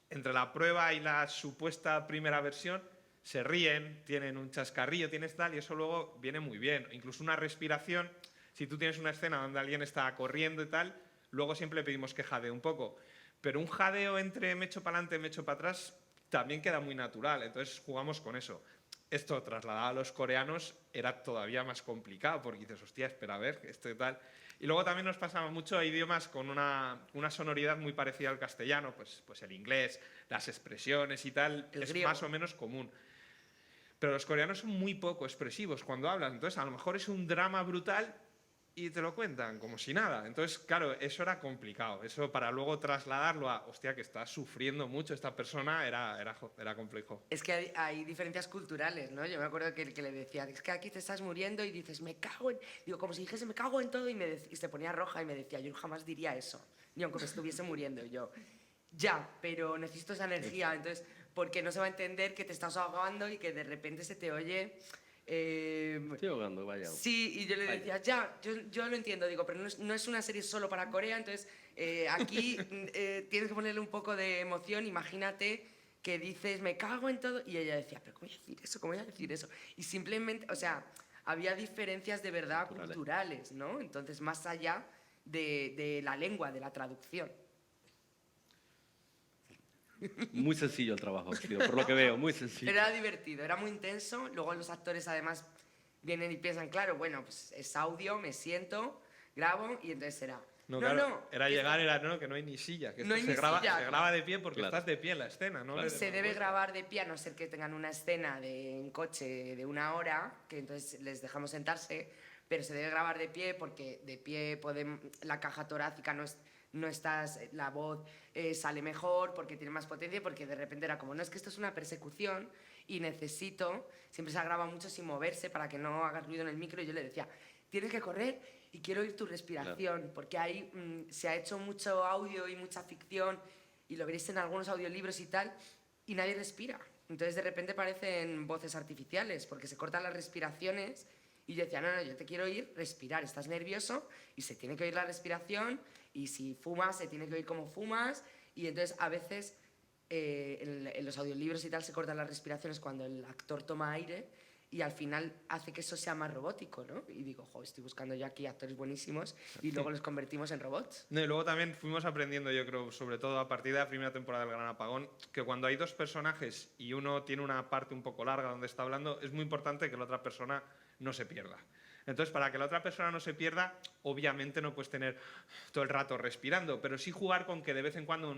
[SPEAKER 3] entre la prueba y la supuesta primera versión se ríen, tienen un chascarrillo, tienes tal, y eso luego viene muy bien. Incluso una respiración, si tú tienes una escena donde alguien está corriendo y tal, luego siempre pedimos que jadee un poco. Pero un jadeo entre me echo para adelante, me echo para atrás, también queda muy natural, entonces jugamos con eso. Esto trasladado a los coreanos era todavía más complicado, porque dices, hostia, espera a ver, esto y tal. Y luego también nos pasaba mucho a idiomas con una sonoridad muy parecida al castellano, pues el inglés, las expresiones y tal,
[SPEAKER 2] El
[SPEAKER 3] es
[SPEAKER 2] griego.
[SPEAKER 3] más o menos común. Pero los coreanos son muy poco expresivos cuando hablan, entonces a lo mejor es un drama brutal y te lo cuentan como si nada. Entonces, claro, eso era complicado. Eso para luego trasladarlo a, hostia, que está sufriendo mucho esta persona, era complejo.
[SPEAKER 2] Es que hay diferencias culturales, ¿no? Yo me acuerdo que le decía, es que aquí te estás muriendo y dices, me cago en... Digo, como si dijese, me cago en todo y se ponía roja y me decía, yo jamás diría eso, ni aunque me estuviese muriendo. Y yo, ya, pero necesito esa energía, entonces, porque no se va a entender que te estás ahogando y que de repente se te oye...
[SPEAKER 1] Estoy ahogando, vaya.
[SPEAKER 2] Sí, y yo le decía, ya, yo lo entiendo, digo, pero no es una serie solo para Corea, entonces aquí tienes que ponerle un poco de emoción, imagínate que dices, me cago en todo, y ella decía, pero ¿cómo voy a decir eso? ¿Cómo voy a decir eso? Y simplemente, o sea, había diferencias de verdad culturales, ¿no? Entonces, más allá de la lengua, de la traducción.
[SPEAKER 1] Muy sencillo el trabajo, tío, por lo que veo, muy sencillo.
[SPEAKER 2] Era divertido, era muy intenso. Luego los actores además vienen y piensan, claro, bueno, pues es audio, me siento, grabo y entonces será.
[SPEAKER 3] Era llegar, que no hay ni silla, que
[SPEAKER 2] no
[SPEAKER 3] esto
[SPEAKER 2] hay
[SPEAKER 3] se
[SPEAKER 2] ni silla.
[SPEAKER 3] graba de pie porque
[SPEAKER 1] Claro.
[SPEAKER 3] estás de pie en la escena, ¿no?
[SPEAKER 1] Claro.
[SPEAKER 2] Se debe grabar de pie, a no ser que tengan una escena en coche de 1 hora, que entonces les dejamos sentarse, pero se debe grabar de pie porque de pie la caja torácica no estás, la voz sale mejor porque tiene más potencia, porque de repente era como, no, es que esto es una persecución y necesito, siempre se ha grabado mucho sin moverse para que no hagas ruido en el micro, y yo le decía, tienes que correr y quiero oír tu respiración, claro. Porque ahí se ha hecho mucho audio y mucha ficción, y lo veréis en algunos audiolibros y tal, y nadie respira. Entonces de repente parecen voces artificiales, porque se cortan las respiraciones, y yo decía, no, yo te quiero oír respirar, estás nervioso y se tiene que oír la respiración, y si fumas se tiene que oír cómo fumas, y entonces a veces en los audiolibros y tal se cortan las respiraciones cuando el actor toma aire, y al final hace que eso sea más robótico, ¿no? Y digo, estoy buscando yo aquí actores buenísimos y luego los convertimos en robots.
[SPEAKER 3] No, y luego también fuimos aprendiendo, yo creo, sobre todo a partir de la primera temporada del Gran Apagón, que cuando hay dos personajes y uno tiene una parte un poco larga donde está hablando, es muy importante que la otra persona no se pierda. Entonces, para que la otra persona no se pierda, obviamente no puedes tener todo el rato respirando, pero sí jugar con que de vez en cuando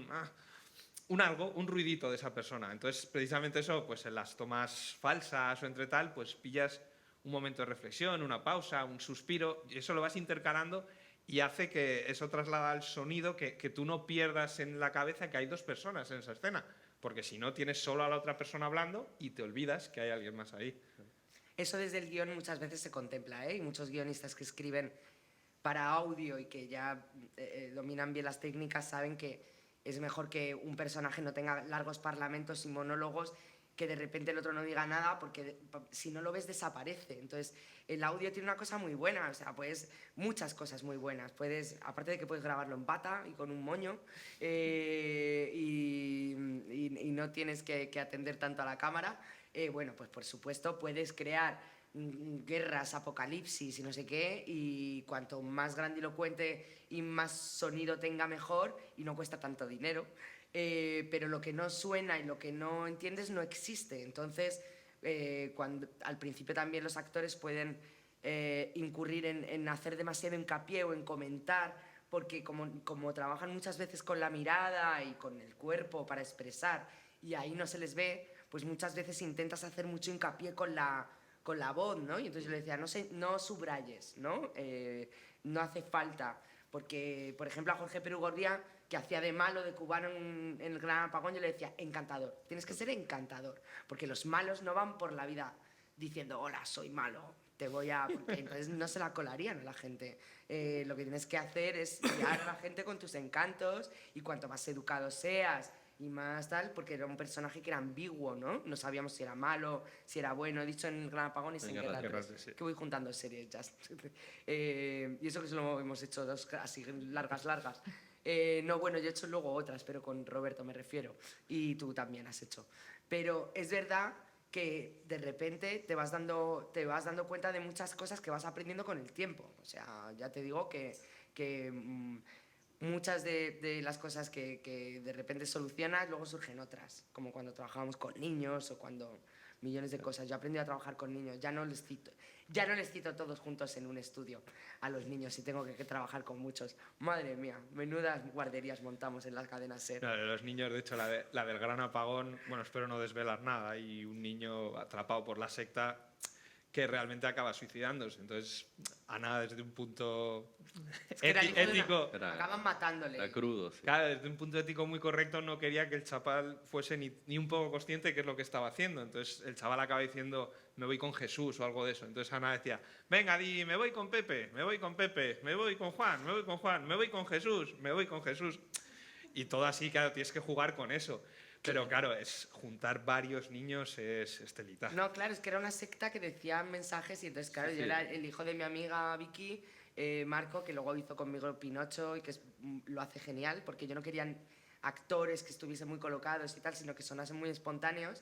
[SPEAKER 3] un ruidito de esa persona. Entonces, precisamente eso, pues en las tomas falsas o entre tal, pues pillas un momento de reflexión, una pausa, un suspiro, y eso lo vas intercalando y hace que eso traslada al sonido que tú no pierdas en la cabeza que hay dos personas en esa escena, porque si no tienes solo a la otra persona hablando y te olvidas que hay alguien más ahí.
[SPEAKER 2] Eso desde el guión muchas veces se contempla, ¿eh? Y muchos guionistas que escriben para audio y que ya dominan bien las técnicas saben que es mejor que un personaje no tenga largos parlamentos y monólogos, que de repente el otro no diga nada, porque si no lo ves desaparece. Entonces, el audio tiene una cosa muy buena, o sea, pues muchas cosas muy buenas. Aparte de que puedes grabarlo en bata y con un moño, y no tienes que atender tanto a la cámara, bueno, pues por supuesto puedes crear guerras, apocalipsis y no sé qué, y cuanto más grandilocuente y más sonido tenga mejor, y no cuesta tanto dinero, pero lo que no suena y lo que no entiendes no existe. Entonces al principio también los actores pueden incurrir en hacer demasiado hincapié o en comentar, porque como trabajan muchas veces con la mirada y con el cuerpo para expresar, y ahí no se les ve, pues muchas veces intentas hacer mucho hincapié con la voz, ¿no? Y entonces yo le decía, no subrayes, ¿no? No hace falta, porque, por ejemplo, a Jorge Perugorría, que hacía de malo, de cubano en el Gran Apagón, yo le decía, encantador, tienes que ser encantador, porque los malos no van por la vida diciendo, hola, soy malo, te voy a... Porque entonces no se la colarían a la gente. Lo que tienes que hacer es guiar a la gente con tus encantos, y cuanto más educado seas y más tal, porque era un personaje que era ambiguo, ¿no? No sabíamos si era malo, si era bueno. He dicho en Gran Apagón y en Guerra 3,
[SPEAKER 3] sí.
[SPEAKER 2] que voy juntando series ya. Y eso que solo hemos hecho dos así largas. No, bueno, yo he hecho luego otras, pero con Roberto me refiero. Y tú también has hecho. Pero es verdad que de repente te vas dando cuenta de muchas cosas que vas aprendiendo con el tiempo. O sea, ya te digo que muchas de las cosas que de repente solucionas, luego surgen otras, como cuando trabajábamos con niños o cuando millones de cosas. Yo aprendí a trabajar con niños, ya no les cito todos juntos en un estudio a los niños y tengo que trabajar con muchos. Madre mía, menudas guarderías montamos en las cadenas SER.
[SPEAKER 3] Claro, los niños, de hecho, la del Gran Apagón, bueno, espero no desvelar nada, y un niño atrapado por la secta que realmente acaba suicidándose. Entonces, Ana, desde un punto
[SPEAKER 2] Es que era hijo de
[SPEAKER 3] ético...
[SPEAKER 2] acaban matándole.
[SPEAKER 1] Era crudo, sí.
[SPEAKER 3] Claro, desde un punto ético muy correcto, no quería que el chaval fuese ni un poco consciente de qué es lo que estaba haciendo. Entonces el chaval acaba diciendo, me voy con Jesús o algo de eso. Entonces Ana decía, venga, di, me voy con Pepe, me voy con Pepe, me voy con Juan, me voy con Juan, me voy con Jesús, me voy con Jesús. Y todo así, claro, tienes que jugar con eso. Pero claro, juntar varios niños es telita.
[SPEAKER 2] No, claro, es que era una secta que decía mensajes y entonces, claro,
[SPEAKER 1] Sí,
[SPEAKER 2] yo
[SPEAKER 1] sí.
[SPEAKER 2] era el hijo de mi amiga Vicky, Marco, que luego hizo conmigo Pinocho y que lo hace genial, porque yo no quería actores que estuviesen muy colocados y tal, sino que sonasen muy espontáneos.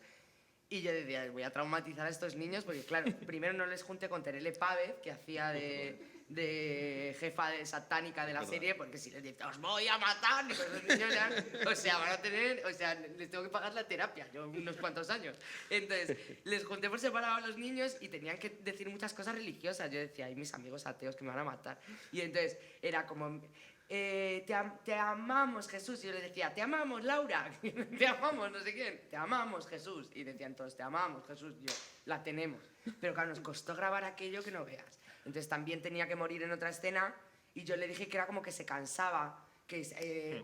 [SPEAKER 2] Y yo decía, voy a traumatizar a estos niños, porque claro, primero no les junté con Terele Pávez, que hacía de jefa satánica de la serie, porque si les dices, os voy a matar, y con los niños ya, o sea, van a tener, o sea, les tengo que pagar la terapia, yo unos cuantos años. Entonces, les junté por separado a los niños y tenían que decir muchas cosas religiosas. Yo decía, hay mis amigos ateos que me van a matar. Y entonces, era como... te amamos, Jesús. Y yo le decía, te amamos, Laura. Te amamos, no sé quién. Te amamos, Jesús. Y decían todos, te amamos, Jesús. Y yo, la tenemos. Pero claro, nos costó grabar aquello que no veas. Entonces también tenía que morir en otra escena y yo le dije que era como que se cansaba, que es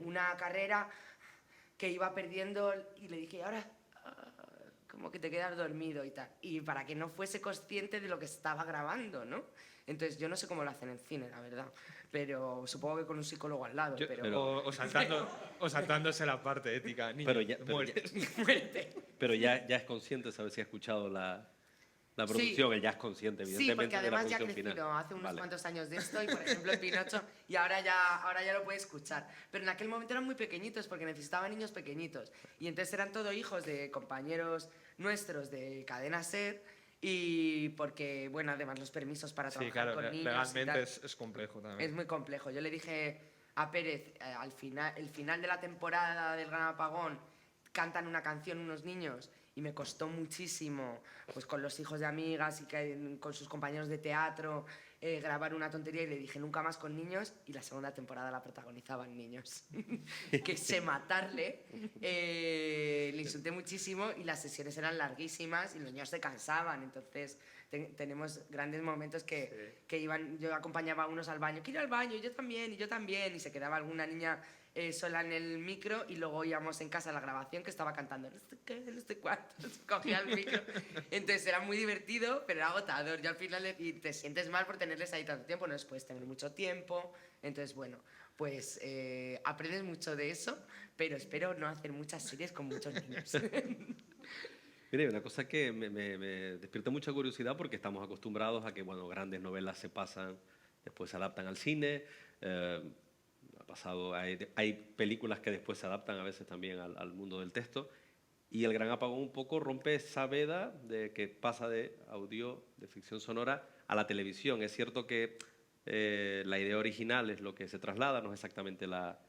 [SPEAKER 2] una carrera que iba perdiendo y le dije, ahora como que te quedas dormido y tal. Y para que no fuese consciente de lo que estaba grabando, ¿no? Entonces yo no sé cómo lo hacen en cine, la verdad. Pero supongo que con un psicólogo al lado.
[SPEAKER 3] O saltándose la parte ética. Niño,
[SPEAKER 2] Muérete.
[SPEAKER 1] Pero ya es consciente, ¿sabes si ha escuchado la producción? Él ya es consciente,
[SPEAKER 2] Sí,
[SPEAKER 1] evidentemente,
[SPEAKER 2] porque además
[SPEAKER 1] de
[SPEAKER 2] ya
[SPEAKER 1] la
[SPEAKER 2] ha
[SPEAKER 1] función
[SPEAKER 2] crecido
[SPEAKER 1] final.
[SPEAKER 2] hace unos
[SPEAKER 1] Vale.
[SPEAKER 2] cuantos años de esto y, por ejemplo, en Pinocho, y ahora ya lo puede escuchar. Pero en aquel momento eran muy pequeñitos porque necesitaban niños pequeñitos. Y entonces eran todo hijos de compañeros nuestros de Cadena SER y porque, bueno, además los permisos para
[SPEAKER 3] Sí,
[SPEAKER 2] trabajar
[SPEAKER 3] claro,
[SPEAKER 2] con niños y
[SPEAKER 3] legalmente
[SPEAKER 2] tal,
[SPEAKER 3] es complejo también.
[SPEAKER 2] es muy complejo. Yo le dije a Pérez, el final de la temporada del Gran Apagón, cantan una canción unos niños y me costó muchísimo, pues con los hijos de amigas y con sus compañeros de teatro, grabar una tontería y le dije nunca más con niños y la segunda temporada la protagonizaban niños. Que sé matarle, le insulté muchísimo y las sesiones eran larguísimas y los niños se cansaban, entonces tenemos grandes momentos que iban, yo acompañaba a unos al baño, quiero ir al baño, y yo también, y se quedaba alguna niña sola en el micro y luego íbamos en casa a la grabación que estaba cantando no sé qué, no sé cuánto, cogía el micro. Entonces era muy divertido, pero era agotador. Yo al final y te sientes mal por tenerles ahí tanto tiempo, no les puedes tener mucho tiempo. Entonces, bueno, pues aprendes mucho de eso, pero espero no hacer muchas series con muchos niños.
[SPEAKER 1] Mire, una cosa que me despierta mucha curiosidad porque estamos acostumbrados a que, bueno, grandes novelas se pasan, después se adaptan al cine. Hay películas que después se adaptan a veces también al mundo del texto y El Gran Apagón un poco rompe esa veda de que pasa de audio, de ficción sonora a la televisión. Es cierto que la idea original es lo que se traslada, no es exactamente la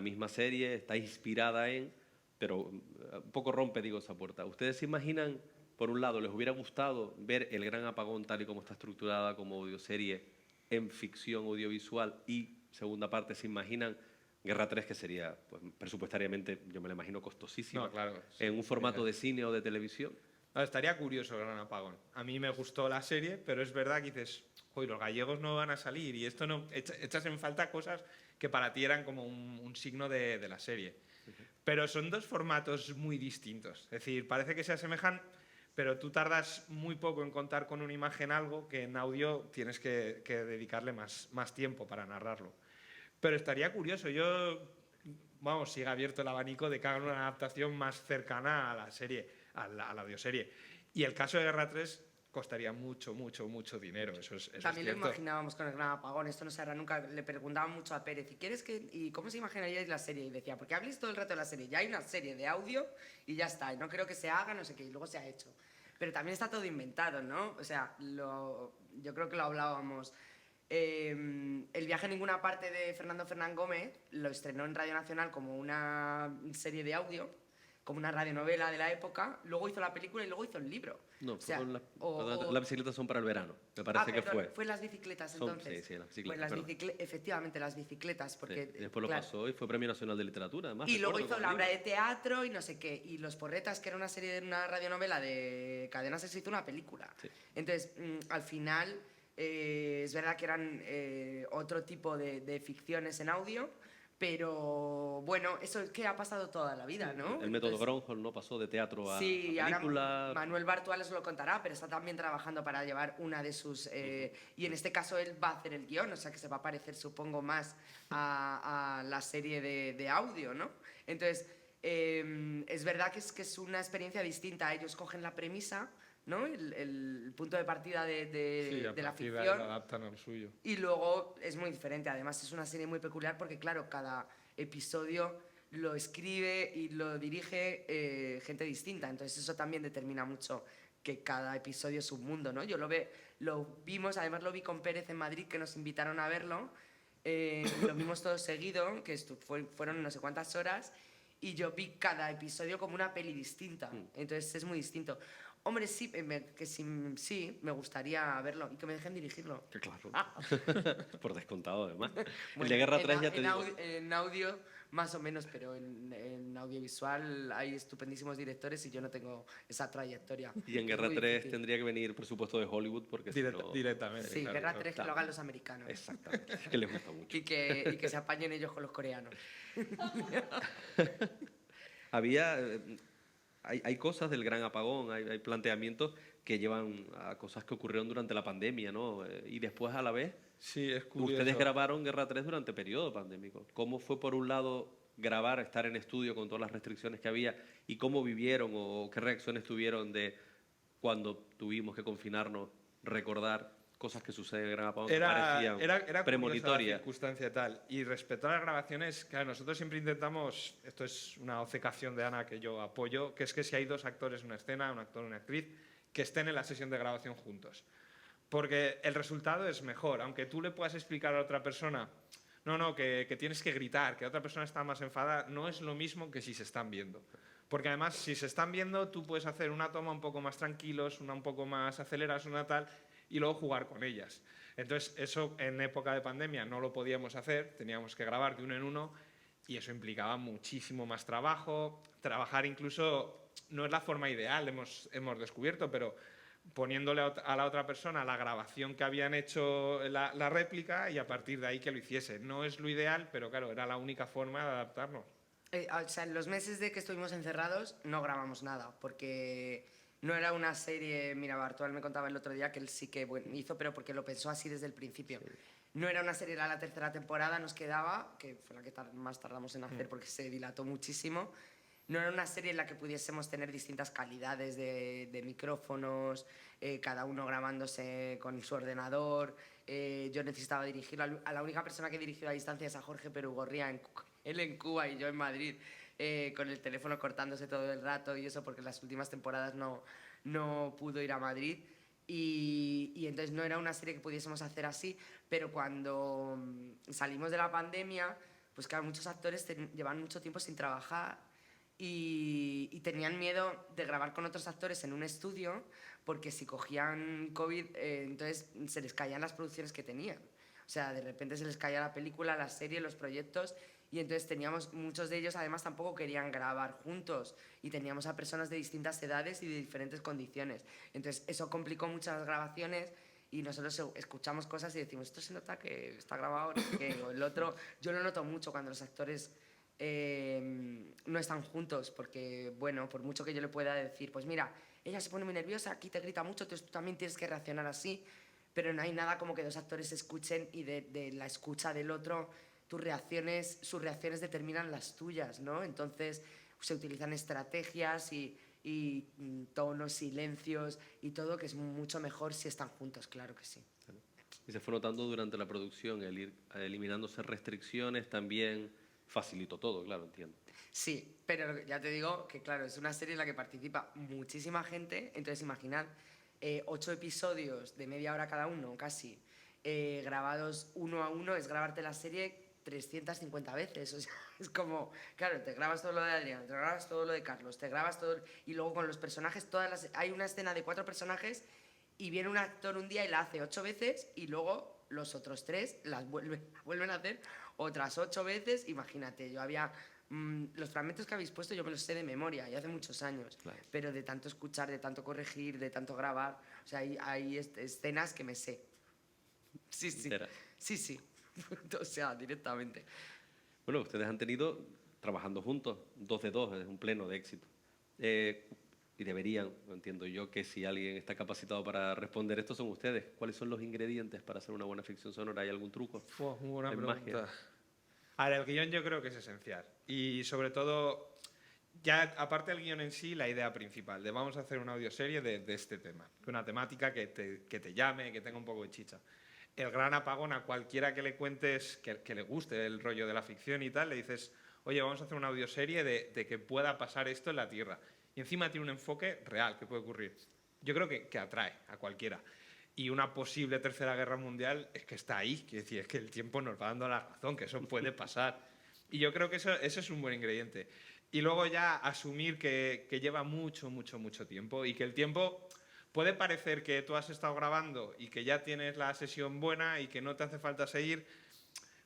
[SPEAKER 1] misma serie, está inspirada en, pero un poco rompe, digo, esa puerta. ¿Ustedes se imaginan, por un lado, les hubiera gustado ver El Gran Apagón tal y como está estructurada como audioserie en ficción audiovisual y segunda parte, ¿se imaginan Guerra 3, que sería, pues, presupuestariamente, yo me lo imagino, costosísimo,
[SPEAKER 3] No, claro, sí,
[SPEAKER 1] en un formato de cine o de televisión?
[SPEAKER 3] No, estaría curioso el Gran Apagón. A mí me gustó la serie, pero es verdad que dices, joder, los gallegos no van a salir y esto no... Echas en falta cosas que para ti eran como un signo de la serie. Pero son dos formatos muy distintos. Es decir, parece que se asemejan, pero tú tardas muy poco en contar con una imagen algo que en audio tienes que dedicarle más tiempo para narrarlo. Pero estaría curioso. Yo vamos, sigue abierto el abanico de que hagan una adaptación más cercana a la serie, a la audioserie. Y el caso de Guerra 3 costaría mucho, mucho, mucho dinero, eso es
[SPEAKER 2] También
[SPEAKER 3] cierto.
[SPEAKER 2] lo imaginábamos con el Gran Apagón, esto no se hará nunca. Le preguntaba mucho a Pérez, ¿y cómo se imaginaríais la serie? Y decía, porque habléis todo el rato de la serie, ya hay una serie de audio y ya está, y no creo que se haga, no sé qué, y luego se ha hecho. Pero también está todo inventado, ¿no? O sea, yo creo que lo hablábamos. El viaje a ninguna parte de Fernando Fernán Gómez lo estrenó en Radio Nacional como una serie de audio, como una radionovela de la época, luego hizo la película y luego hizo el libro.
[SPEAKER 1] No,
[SPEAKER 2] O sea,
[SPEAKER 1] las bicicletas son para el verano, me parece que
[SPEAKER 2] perdón,
[SPEAKER 1] fue.
[SPEAKER 2] Fue las bicicletas entonces.
[SPEAKER 1] Sí, las bicicletas.
[SPEAKER 2] Pues efectivamente, las bicicletas. Porque,
[SPEAKER 1] Sí, después lo
[SPEAKER 2] claro,
[SPEAKER 1] pasó y fue Premio Nacional de Literatura, además.
[SPEAKER 2] y luego
[SPEAKER 1] recuerdo,
[SPEAKER 2] hizo
[SPEAKER 1] como
[SPEAKER 2] la obra
[SPEAKER 1] libro.
[SPEAKER 2] de teatro y no sé qué. Y Los Porretas, que era una serie, una radionovela de Cadena Ser, se hizo una película.
[SPEAKER 1] Sí.
[SPEAKER 2] Entonces, al final, es verdad que eran otro tipo de ficciones en audio, pero bueno, eso es que ha pasado toda la vida, ¿no?
[SPEAKER 1] El método
[SPEAKER 2] Entonces,
[SPEAKER 1] Gronholm no pasó de teatro a
[SPEAKER 2] sí,
[SPEAKER 1] película.
[SPEAKER 2] ahora Manuel Bartuales lo contará, pero está también trabajando para llevar una de sus... y en este caso él va a hacer el guión, o sea que se va a parecer, supongo, más a la serie de audio, ¿no? Entonces, es verdad que es una experiencia distinta. Ellos cogen la premisa, ¿no? El punto de partida de la
[SPEAKER 3] partir de ahí
[SPEAKER 2] ficción.
[SPEAKER 3] lo adaptan al suyo.
[SPEAKER 2] Y luego es muy diferente. Además, es una serie muy peculiar porque, claro, cada episodio lo escribe y lo dirige gente distinta. Entonces, eso también determina mucho que cada episodio es un mundo, ¿no? Lo vimos, además lo vi con Pérez en Madrid, que nos invitaron a verlo. Lo vimos todo seguido, que fueron no sé cuántas horas, y yo vi cada episodio como una peli distinta. Entonces, es muy distinto. Hombre, sí, sí, me gustaría verlo y que me dejen dirigirlo.
[SPEAKER 1] Que claro. Por descontado, además. el
[SPEAKER 2] Bueno,
[SPEAKER 1] de Guerra 3 ya te
[SPEAKER 2] en
[SPEAKER 1] digo.
[SPEAKER 2] en audio, más o menos, pero en audiovisual hay estupendísimos directores y yo no tengo esa trayectoria.
[SPEAKER 1] Y en
[SPEAKER 2] Es
[SPEAKER 1] Guerra
[SPEAKER 2] muy
[SPEAKER 1] 3
[SPEAKER 2] difícil.
[SPEAKER 1] tendría que venir presupuesto de Hollywood porque si no...
[SPEAKER 3] Directamente.
[SPEAKER 2] Sí,
[SPEAKER 3] claro,
[SPEAKER 2] Guerra
[SPEAKER 3] claro.
[SPEAKER 2] 3 que lo hagan los americanos.
[SPEAKER 1] Exactamente. Que les gusta mucho.
[SPEAKER 2] Y que se apañen ellos con los coreanos.
[SPEAKER 1] Había... hay cosas del gran apagón, hay planteamientos que llevan a cosas que ocurrieron durante la pandemia, ¿no? Y después, a la vez,
[SPEAKER 3] Sí, es curioso.
[SPEAKER 1] ustedes grabaron Guerra 3 durante periodo pandémico. ¿Cómo fue, por un lado, grabar, estar en estudio con todas las restricciones que había y cómo vivieron o qué reacciones tuvieron de cuando tuvimos que confinarnos, recordar cosas que suceden en el Gran Apagón que parecían
[SPEAKER 3] era curiosa la
[SPEAKER 1] premonitorias?
[SPEAKER 3] circunstancia y tal. Y respecto a las grabaciones, claro, nosotros siempre intentamos, esto es una obcecación de Ana que yo apoyo, que es que si hay dos actores en una escena, un actor y una actriz, que estén en la sesión de grabación juntos. Porque el resultado es mejor, aunque tú le puedas explicar a otra persona, no, que tienes que gritar, que otra persona está más enfadada, no es lo mismo que si se están viendo. Porque además, si se están viendo, tú puedes hacer una toma un poco más tranquilos, una un poco más aceleradas, una tal, y luego jugar con ellas. Entonces, eso en época de pandemia no lo podíamos hacer, teníamos que grabar de uno en uno, y eso implicaba muchísimo más trabajo. Trabajar incluso no es la forma ideal, hemos descubierto, pero poniéndole a la otra persona la grabación que habían hecho la réplica y a partir de ahí que lo hiciese. No es lo ideal, pero claro, era la única forma de adaptarnos.
[SPEAKER 2] O sea, en los meses de que estuvimos encerrados no grabamos nada, porque no era una serie... Mira, Bartual me contaba el otro día que él sí que hizo, pero porque lo pensó así desde el principio. Sí. No era una serie, era la tercera temporada, nos quedaba, que fue la que más tardamos en hacer porque se dilató muchísimo. No era una serie en la que pudiésemos tener distintas calidades de micrófonos, cada uno grabándose con su ordenador. Yo necesitaba dirigirlo. A la única persona que dirigió a distancia es a Jorge Perugorría, él en Cuba y yo en Madrid, con el teléfono cortándose todo el rato y eso, porque en las últimas temporadas no pudo ir a Madrid. Y entonces no era una serie que pudiésemos hacer así, pero cuando salimos de la pandemia, pues claro, muchos actores llevan mucho tiempo sin trabajar y tenían miedo de grabar con otros actores en un estudio porque si cogían COVID, entonces se les caían las producciones que tenían. O sea, de repente se les caía la película, la serie, los proyectos, y entonces teníamos, muchos de ellos además tampoco querían grabar juntos y teníamos a personas de distintas edades y de diferentes condiciones. Entonces eso complicó muchas grabaciones y nosotros escuchamos cosas y decimos, esto se nota que está grabado, no sé qué, o el otro. Yo lo noto mucho cuando los actores no están juntos, porque, bueno, por mucho que yo le pueda decir, pues mira, ella se pone muy nerviosa, aquí te grita mucho, entonces tú también tienes que reaccionar así, pero no hay nada como que dos actores se escuchen y de la escucha del otro sus reacciones determinan las tuyas, ¿no? Entonces se utilizan estrategias y tonos, silencios y todo, que es mucho mejor si están juntos, claro que sí.
[SPEAKER 1] Y se fue notando durante la producción, el ir eliminándose restricciones también facilitó todo, claro, entiendo.
[SPEAKER 2] Sí, pero ya te digo que, claro, es una serie en la que participa muchísima gente, entonces imaginad 8 episodios de media hora cada uno, casi, grabados uno a uno, es grabarte la serie 350 veces, o sea, es como, claro, te grabas todo lo de Adrián, te grabas todo lo de Carlos, te grabas todo, y luego con los personajes, hay una escena de 4 personajes y viene un actor un día y la hace 8 veces y luego los otros 3 las vuelven a hacer otras 8 veces, imagínate, yo había... los fragmentos que habéis puesto yo me los sé de memoria y hace muchos años,
[SPEAKER 1] Claro.
[SPEAKER 2] pero de tanto escuchar, de tanto corregir, de tanto grabar, o sea, hay escenas que me sé. Sí, sí,
[SPEAKER 1] Entera.
[SPEAKER 2] sí, o sea, directamente.
[SPEAKER 1] Bueno, ustedes han tenido, trabajando juntos, 2 de 2, es un pleno de éxito. Y deberían, entiendo yo, que si alguien está capacitado para responder esto son ustedes. ¿Cuáles son los ingredientes para hacer una buena ficción sonora? ¿Hay algún truco?
[SPEAKER 3] Muy buena
[SPEAKER 1] ¿Hay
[SPEAKER 3] pregunta.
[SPEAKER 1] magia?
[SPEAKER 3] A ver, el guión yo creo que es esencial. Y sobre todo, ya aparte del guión en sí, la idea principal de vamos a hacer una audioserie de este tema. Una temática que te llame, que tenga un poco de chicha. El gran apagón, a cualquiera que le cuentes, que le guste el rollo de la ficción y tal, le dices, oye, vamos a hacer una audioserie de que pueda pasar esto en la Tierra. Y encima tiene un enfoque real que puede ocurrir. Yo creo que atrae a cualquiera. Y una posible tercera guerra mundial es que está ahí, quiero decir, es que el tiempo nos va dando la razón, que eso puede pasar. Y yo creo que eso es un buen ingrediente. Y luego ya asumir que lleva mucho tiempo y que el tiempo puede parecer que tú has estado grabando y que ya tienes la sesión buena y que no te hace falta seguir,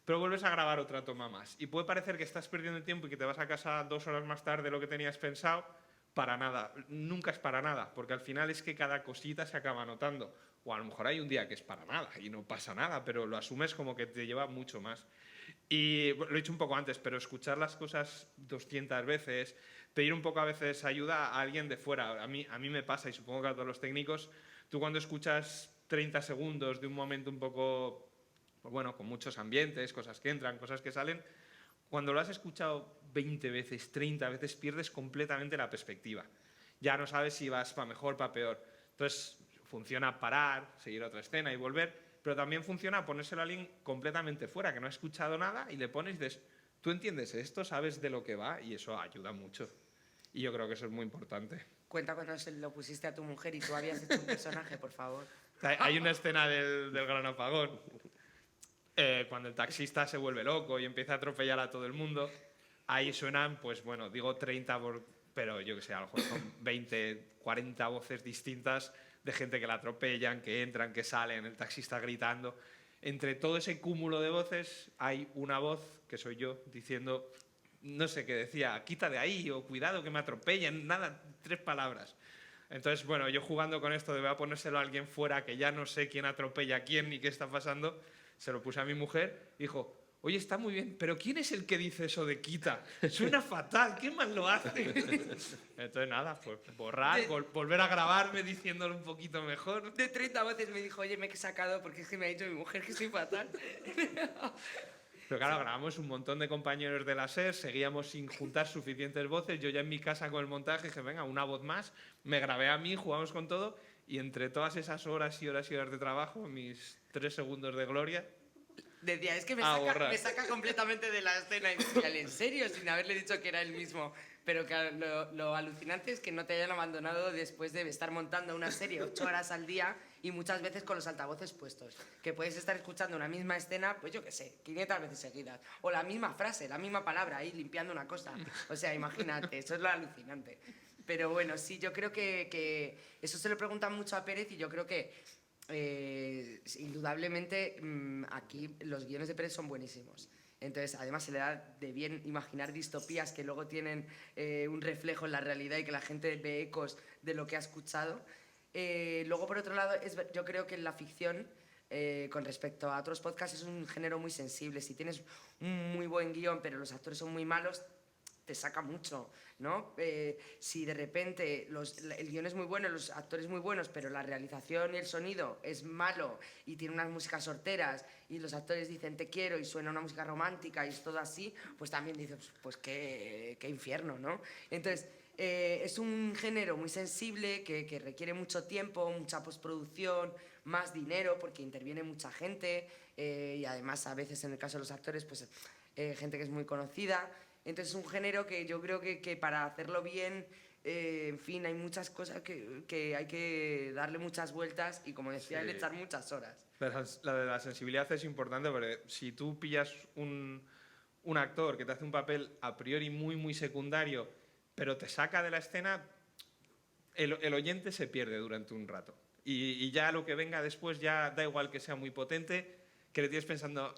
[SPEAKER 3] pero vuelves a grabar otra toma más. Y puede parecer que estás perdiendo el tiempo y que te vas a casa 2 horas más tarde de lo que tenías pensado. Para nada, nunca es para nada, porque al final es que cada cosita se acaba notando. O a lo mejor hay un día que es para nada y no pasa nada, pero lo asumes como que te lleva mucho más. Y lo he dicho un poco antes, pero escuchar las cosas 200 veces, pedir un poco a veces ayuda a alguien de fuera. A mí me pasa, y supongo que a todos los técnicos, tú cuando escuchas 30 segundos de un momento un poco, pues bueno, con muchos ambientes, cosas que entran, cosas que salen, cuando lo has escuchado 20 veces, 30 veces, pierdes completamente la perspectiva. Ya no sabes si vas para mejor, para peor. Entonces, funciona parar, seguir otra escena y volver, pero también funciona ponérselo a alguien completamente fuera, que no ha escuchado nada, y le pones y dices, tú entiendes esto, sabes de lo que va, y eso ayuda mucho. Y yo creo que eso es muy importante.
[SPEAKER 2] Cuenta cuando se lo pusiste a tu mujer y tú habías hecho un personaje, por favor.
[SPEAKER 3] Hay una escena del gran apagón, cuando el taxista se vuelve loco y empieza a atropellar a todo el mundo. Ahí suenan, pues bueno, digo 30, pero yo que sé, a lo mejor son 20, 40 voces distintas de gente que la atropellan, que entran, que salen, el taxista gritando. Entre todo ese cúmulo de voces hay una voz, que soy yo, diciendo, no sé qué decía, quita de ahí, o cuidado que me atropellen, nada, 3 palabras. Entonces, bueno, yo jugando con esto de voy a ponérselo a alguien fuera, que ya no sé quién atropella a quién ni qué está pasando, se lo puse a mi mujer y dijo, oye, está muy bien, pero ¿quién es el que dice eso de quita? Suena fatal, ¿qué mal lo hace? Entonces nada, pues borrar, volver a grabarme diciéndolo un poquito mejor.
[SPEAKER 2] De 30 veces me dijo, oye, me he sacado porque es que me ha dicho mi mujer que soy fatal.
[SPEAKER 3] Pero claro, grabamos un montón de compañeros de la SER, seguíamos sin juntar suficientes voces, yo ya en mi casa con el montaje dije, venga, una voz más, me grabé a mí, jugamos con todo, y entre todas esas horas y horas y horas de trabajo, mis 3 segundos de gloria...
[SPEAKER 2] Decía, es que me saca completamente de la escena. Y decía, ¿en serio? Sin haberle dicho que era el mismo. Pero claro, lo alucinante es que no te hayan abandonado después de estar montando una serie 8 horas al día y muchas veces con los altavoces puestos. Que puedes estar escuchando una misma escena, pues yo qué sé, 500 veces seguidas. O la misma frase, la misma palabra ahí limpiando una cosa. O sea, imagínate, eso es lo alucinante. Pero bueno, sí, yo creo que eso se lo preguntan mucho a Pérez y yo creo que indudablemente aquí los guiones de Pérez son buenísimos. Entonces, además se le da de bien imaginar distopías que luego tienen un reflejo en la realidad y que la gente ve ecos de lo que ha escuchado. Luego, por otro lado, yo creo que la ficción, con respecto a otros podcasts, es un género muy sensible. Si tienes un muy buen guión, pero los actores son muy malos, te saca mucho, ¿no? Si de repente el guión es muy bueno, los actores muy buenos, pero la realización y el sonido es malo y tiene unas músicas sorteras y los actores dicen te quiero y suena una música romántica y es todo así, pues también dices, pues qué infierno, ¿no? Entonces, es un género muy sensible que requiere mucho tiempo, mucha postproducción, más dinero porque interviene mucha gente y además a veces en el caso de los actores pues gente que es muy conocida. Entonces es un género que yo creo que para hacerlo bien, en fin, hay muchas cosas que hay que darle muchas vueltas y como decía,
[SPEAKER 3] Sí.
[SPEAKER 2] él, echar muchas horas.
[SPEAKER 3] La de la sensibilidad es importante porque si tú pillas un actor que te hace un papel a priori muy, muy secundario, pero te saca de la escena, el oyente se pierde durante un rato. Y ya lo que venga después ya da igual que sea muy potente, que le tienes pensando...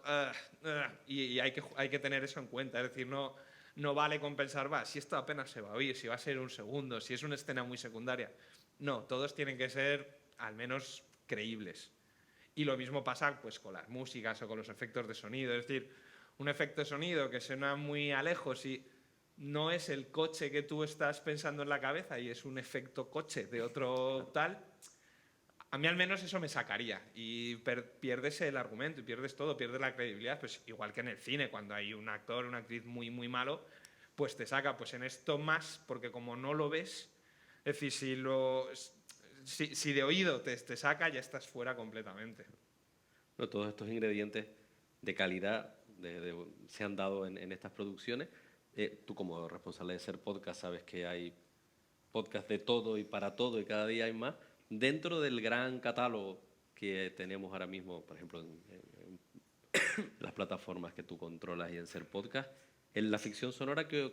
[SPEAKER 3] y hay que tener eso en cuenta. Es decir, no vale compensar, si esto apenas se va a oír, si va a ser un segundo, si es una escena muy secundaria. No, todos tienen que ser al menos creíbles. Y lo mismo pasa pues, con las músicas o con los efectos de sonido. Es decir, un efecto de sonido que suena muy a lejos y no es el coche que tú estás pensando en la cabeza y es un efecto coche de otro tal, a mí al menos eso me sacaría y pierdes el argumento y pierdes todo, pierdes la credibilidad, pues igual que en el cine, cuando hay un actor o una actriz muy, muy malo, pues te saca, pues en esto más, porque como no lo ves, es decir, si de oído te saca, ya estás fuera completamente.
[SPEAKER 1] Bueno, todos estos ingredientes de calidad se han dado en estas producciones. Tú como responsable de Ser Podcast sabes que hay podcast de todo y para todo y cada día hay más. Dentro del gran catálogo que tenemos ahora mismo, por ejemplo, en las plataformas que tú controlas y en Ser Podcast, ¿en la ficción sonora qué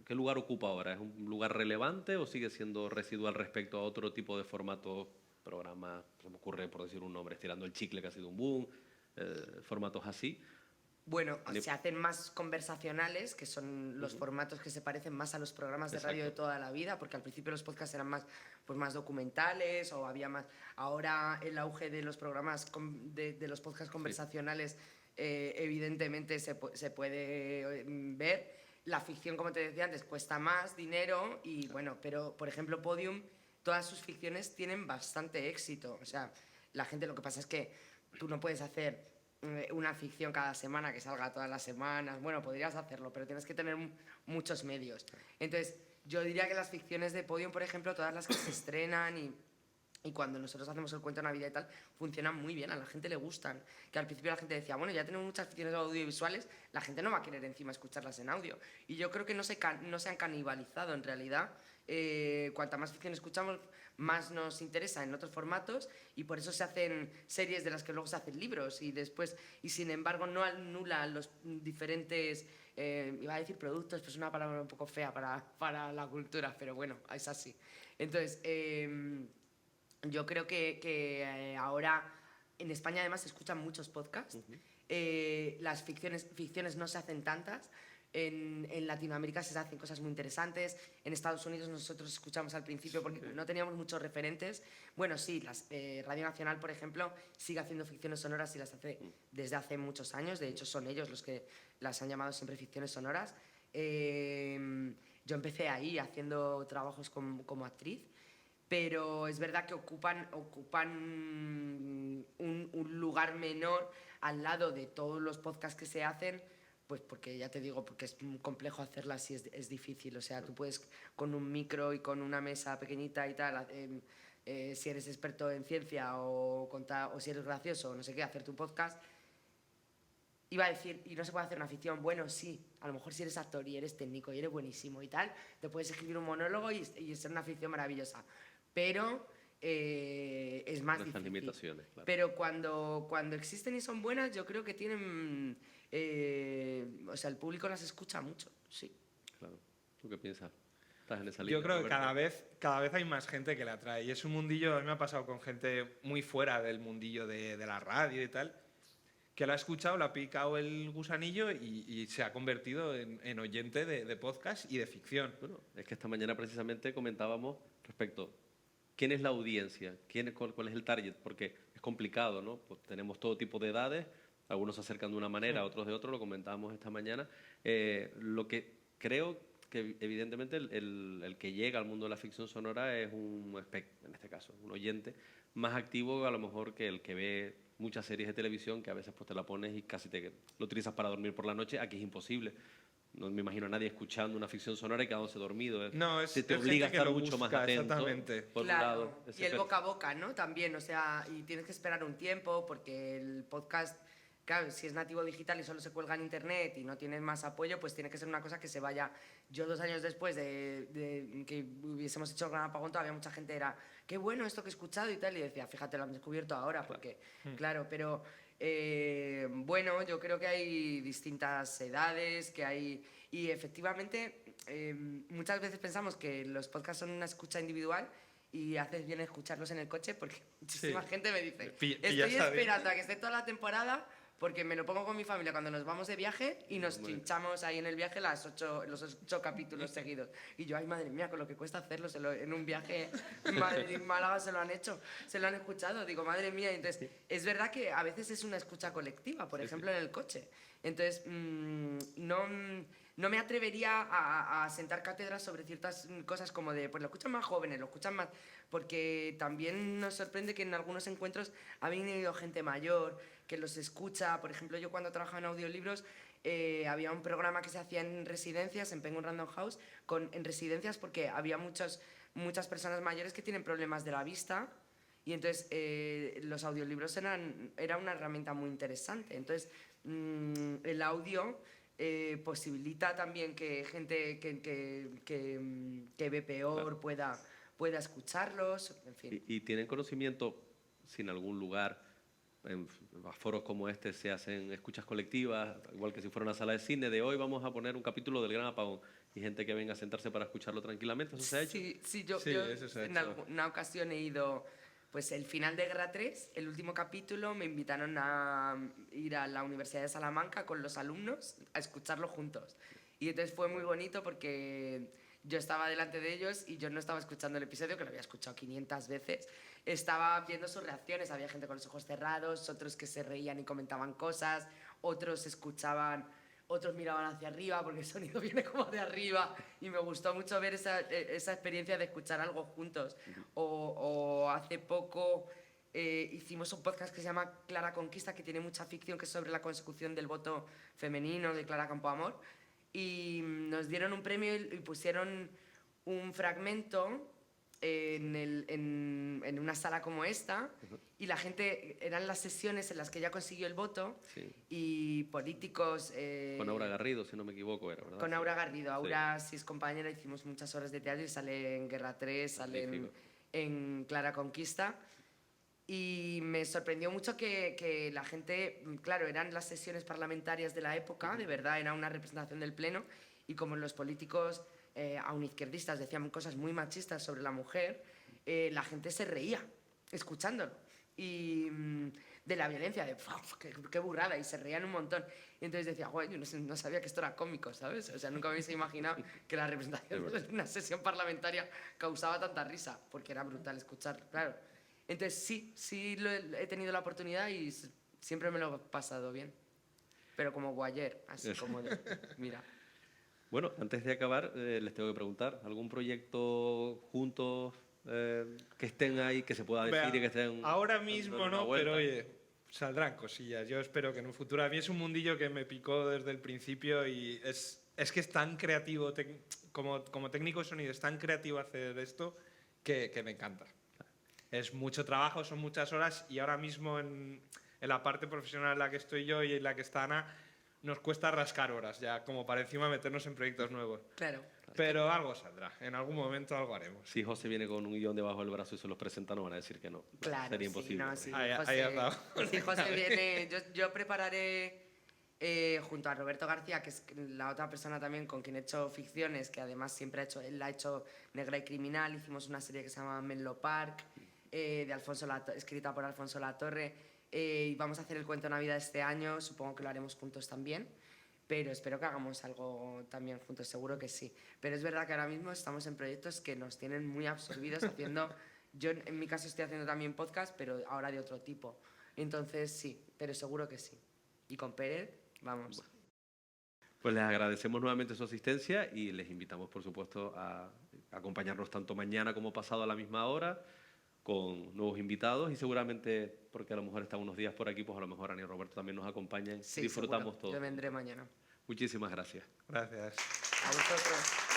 [SPEAKER 1] lugar ocupa ahora? ¿Es un lugar relevante o sigue siendo residual respecto a otro tipo de formatos, programas, se me ocurre por decir un nombre, Estirando el Chicle, que ha sido un boom, formatos así?
[SPEAKER 2] Bueno, se hacen más conversacionales, que son los formatos que se parecen más a los programas de radio de toda la vida, porque al principio los podcasts eran más, pues más documentales o había más... Ahora el auge de los programas, de los podcasts conversacionales, evidentemente se puede ver. La ficción, como te decía antes, cuesta más dinero y bueno, pero por ejemplo Podium, todas sus ficciones tienen bastante éxito. O sea, la gente, lo que pasa es que tú no puedes hacer una ficción cada semana que salga todas las semanas. Bueno, podrías hacerlo, pero tienes que tener muchos medios. Entonces, yo diría que las ficciones de Podium, por ejemplo, todas las que se estrenan y cuando nosotros hacemos el cuento de Navidad y tal, funcionan muy bien, a la gente le gustan. Que al principio la gente decía, bueno, ya tenemos muchas ficciones audiovisuales, la gente no va a querer encima escucharlas en audio. Y yo creo que no se han canibalizado en realidad. Cuanta más ficción escuchamos, más nos interesa en otros formatos y por eso se hacen series de las que luego se hacen libros y sin embargo no anulan los diferentes, iba a decir productos, pero es una palabra un poco fea para la cultura, pero bueno, es así. Entonces, yo creo que ahora en España además se escuchan muchos podcasts. Las ficciones no se hacen tantas. En Latinoamérica se hacen cosas muy interesantes. En Estados Unidos nosotros escuchamos al principio porque no teníamos muchos referentes. Bueno, sí, Radio Nacional, por ejemplo, sigue haciendo ficciones sonoras y las hace desde hace muchos años. De hecho, son ellos los que las han llamado siempre ficciones sonoras. Yo empecé ahí haciendo trabajos como actriz, pero es verdad que ocupan un lugar menor al lado de todos los podcasts que se hacen, pues porque ya te digo, porque es complejo hacerlas y es difícil. O sea, tú puedes con un micro y con una mesa pequeñita y tal, si eres experto en ciencia o si eres gracioso o no sé qué, hacer tu podcast. Iba a decir, y no se puede hacer una ficción. Bueno, sí, a lo mejor si eres actor y eres técnico y eres buenísimo y tal, te puedes escribir un monólogo y ser una ficción maravillosa. Pero es más difícil.
[SPEAKER 1] Limitaciones, claro.
[SPEAKER 2] Pero cuando existen y son buenas, yo creo que tienen... o sea, el público las escucha mucho, sí.
[SPEAKER 1] Claro. ¿Tú qué piensas? ¿Estás en esa línea?
[SPEAKER 3] Yo creo que
[SPEAKER 1] Roberto?
[SPEAKER 3] cada vez hay más gente que la trae. Y es un mundillo, a mí me ha pasado con gente muy fuera del mundillo de la radio y tal, que lo ha escuchado, le ha picado el gusanillo y se ha convertido en oyente de podcast y de ficción.
[SPEAKER 1] Bueno, es que esta mañana precisamente comentábamos respecto quién es la audiencia, cuál es el target, porque es complicado, ¿no? Pues tenemos todo tipo de edades, algunos se acercan de una manera, otros de otra, lo comentábamos esta mañana. Lo que creo que evidentemente el que llega al mundo de la ficción sonora es en este caso, un oyente más activo a lo mejor que el que ve muchas series de televisión que a veces pues te la pones y casi lo utilizas para dormir por la noche. Aquí es imposible. No me imagino a nadie escuchando una ficción sonora y quedándose dormido.
[SPEAKER 3] No,
[SPEAKER 1] te obliga a
[SPEAKER 3] gente que
[SPEAKER 1] estar
[SPEAKER 3] lo
[SPEAKER 1] mucho más
[SPEAKER 3] busca,
[SPEAKER 1] atento.
[SPEAKER 3] exactamente.
[SPEAKER 1] Por
[SPEAKER 2] Claro,
[SPEAKER 1] un lado,
[SPEAKER 2] y el boca a boca, ¿no? También, o sea, y tienes que esperar un tiempo porque el podcast, claro, si es nativo digital y solo se cuelga en internet y no tienes más apoyo, pues tiene que ser una cosa que se vaya. Yo 2 años después de que hubiésemos hecho el Gran Apagón, todavía mucha gente era, qué bueno esto que he escuchado y tal, y decía, fíjate, lo han descubierto ahora, porque, claro, pero bueno, yo creo que hay distintas edades, que hay... Y efectivamente, muchas veces pensamos que los podcasts son una escucha individual y haces bien escucharlos en el coche porque muchísima
[SPEAKER 3] Sí.
[SPEAKER 2] gente me dice,
[SPEAKER 3] Pillas
[SPEAKER 2] estoy
[SPEAKER 3] a bien.
[SPEAKER 2] esperando a que esté toda la temporada porque me lo pongo con mi familia cuando nos vamos de viaje y nos chinchamos ahí en el viaje los 8 capítulos seguidos. Y yo, ay, madre mía, con lo que cuesta hacerlo en un viaje Madrid-Málaga se lo han hecho, se lo han escuchado. Digo, madre mía, entonces es verdad que a veces es una escucha colectiva, por ejemplo, en el coche. Entonces, no me atrevería a sentar cátedras sobre ciertas cosas como de, pues lo escuchan más jóvenes, lo escuchan más... Porque también nos sorprende que en algunos encuentros ha venido gente mayor que los escucha. Por ejemplo, yo cuando trabajaba en audiolibros había un programa que se hacía en residencias, en Penguin Random House, en residencias porque había muchas personas mayores que tienen problemas de la vista y entonces los audiolibros era una herramienta muy interesante. Entonces, el audio... posibilita también que gente que ve peor pueda escucharlos, en fin.
[SPEAKER 1] Y tienen conocimiento si en algún lugar, en foros como este, se hacen escuchas colectivas, igual que si fuera una sala de cine, de hoy vamos a poner un capítulo del Gran Apagón y gente que venga a sentarse para escucharlo tranquilamente. ¿Eso se ha hecho?
[SPEAKER 2] Sí, yo
[SPEAKER 3] eso se ha
[SPEAKER 2] en
[SPEAKER 3] hecho.
[SPEAKER 2] alguna ocasión he ido, pues el final de Guerra 3, el último capítulo, me invitaron a ir a la Universidad de Salamanca con los alumnos a escucharlo juntos. Y entonces fue muy bonito porque yo estaba delante de ellos y yo no estaba escuchando el episodio, que lo había escuchado 500 veces. Estaba viendo sus reacciones, había gente con los ojos cerrados, otros que se reían y comentaban cosas, otros escuchaban, otros miraban hacia arriba porque el sonido viene como de arriba y me gustó mucho ver esa experiencia de escuchar algo juntos. O hace poco hicimos un podcast que se llama Clara Conquista, que tiene mucha ficción, que es sobre la consecución del voto femenino de Clara Campoamor, y nos dieron un premio y pusieron un fragmento en una sala como esta, y la gente, eran las sesiones en las que ya consiguió el voto, y políticos...
[SPEAKER 1] Con Aura Garrido, si no me equivoco, era, ¿verdad?
[SPEAKER 2] Con Aura Garrido. Aura sí es compañera, hicimos muchas horas de teatro y sale en Guerra 3, sale en Clara Conquista. Y me sorprendió mucho que la gente, claro, eran las sesiones parlamentarias de la época, de verdad, era una representación del Pleno, y como los políticos, aun izquierdistas, decían cosas muy machistas sobre la mujer, la gente se reía escuchándolo. Y de la violencia, de qué burrada, y se reían un montón. Y entonces decía, joder, yo no sabía que esto era cómico, ¿sabes? O sea, nunca me hubiese imaginado que la representación de una sesión parlamentaria causaba tanta risa, porque era brutal escuchar, claro. Entonces sí he tenido la oportunidad y siempre me lo he pasado bien. Pero como Guayer, así como de, mira.
[SPEAKER 1] Bueno, antes de acabar, les tengo que preguntar, ¿algún proyecto juntos que estén ahí, que se pueda decir y que estén...
[SPEAKER 3] Ahora mismo no, pero oye, saldrán cosillas. Yo espero que en un futuro... A mí es un mundillo que me picó desde el principio y es que es tan creativo, como técnico de sonido, es tan creativo hacer esto que me encanta. Es mucho trabajo, son muchas horas y ahora mismo en la parte profesional en la que estoy yo y en la que está Ana, nos cuesta rascar horas ya, como para encima meternos en proyectos nuevos.
[SPEAKER 2] Claro.
[SPEAKER 3] Pero algo saldrá, en algún momento algo haremos.
[SPEAKER 1] Si José viene con un guión debajo del brazo y se los presenta, no van a decir que no.
[SPEAKER 2] Claro,
[SPEAKER 1] sería imposible.
[SPEAKER 2] Sí,
[SPEAKER 3] ahí has dado.
[SPEAKER 2] Si José viene, yo prepararé junto a Roberto García, que es la otra persona también con quien he hecho ficciones, que además siempre él ha hecho Negra y Criminal, hicimos una serie que se llama Menlo Park, escrita por Alfonso Latorre, y vamos a hacer el cuento de Navidad este año, supongo que lo haremos juntos también, pero espero que hagamos algo también juntos, seguro que sí. Pero es verdad que ahora mismo estamos en proyectos que nos tienen muy absorbidos haciendo, yo en mi caso estoy haciendo también podcast, pero ahora de otro tipo. Entonces sí, pero seguro que sí. Y con Pérez, vamos.
[SPEAKER 1] Pues les agradecemos nuevamente su asistencia y les invitamos, por supuesto, a acompañarnos tanto mañana como pasado a la misma hora con nuevos invitados y seguramente, porque a lo mejor están unos días por aquí, pues a lo mejor Ana y Roberto también nos acompañan.
[SPEAKER 2] Sí,
[SPEAKER 1] Disfrutamos
[SPEAKER 2] seguro.
[SPEAKER 1] todos.
[SPEAKER 2] Yo vendré mañana.
[SPEAKER 1] Muchísimas gracias.
[SPEAKER 3] Gracias.
[SPEAKER 2] A vosotros.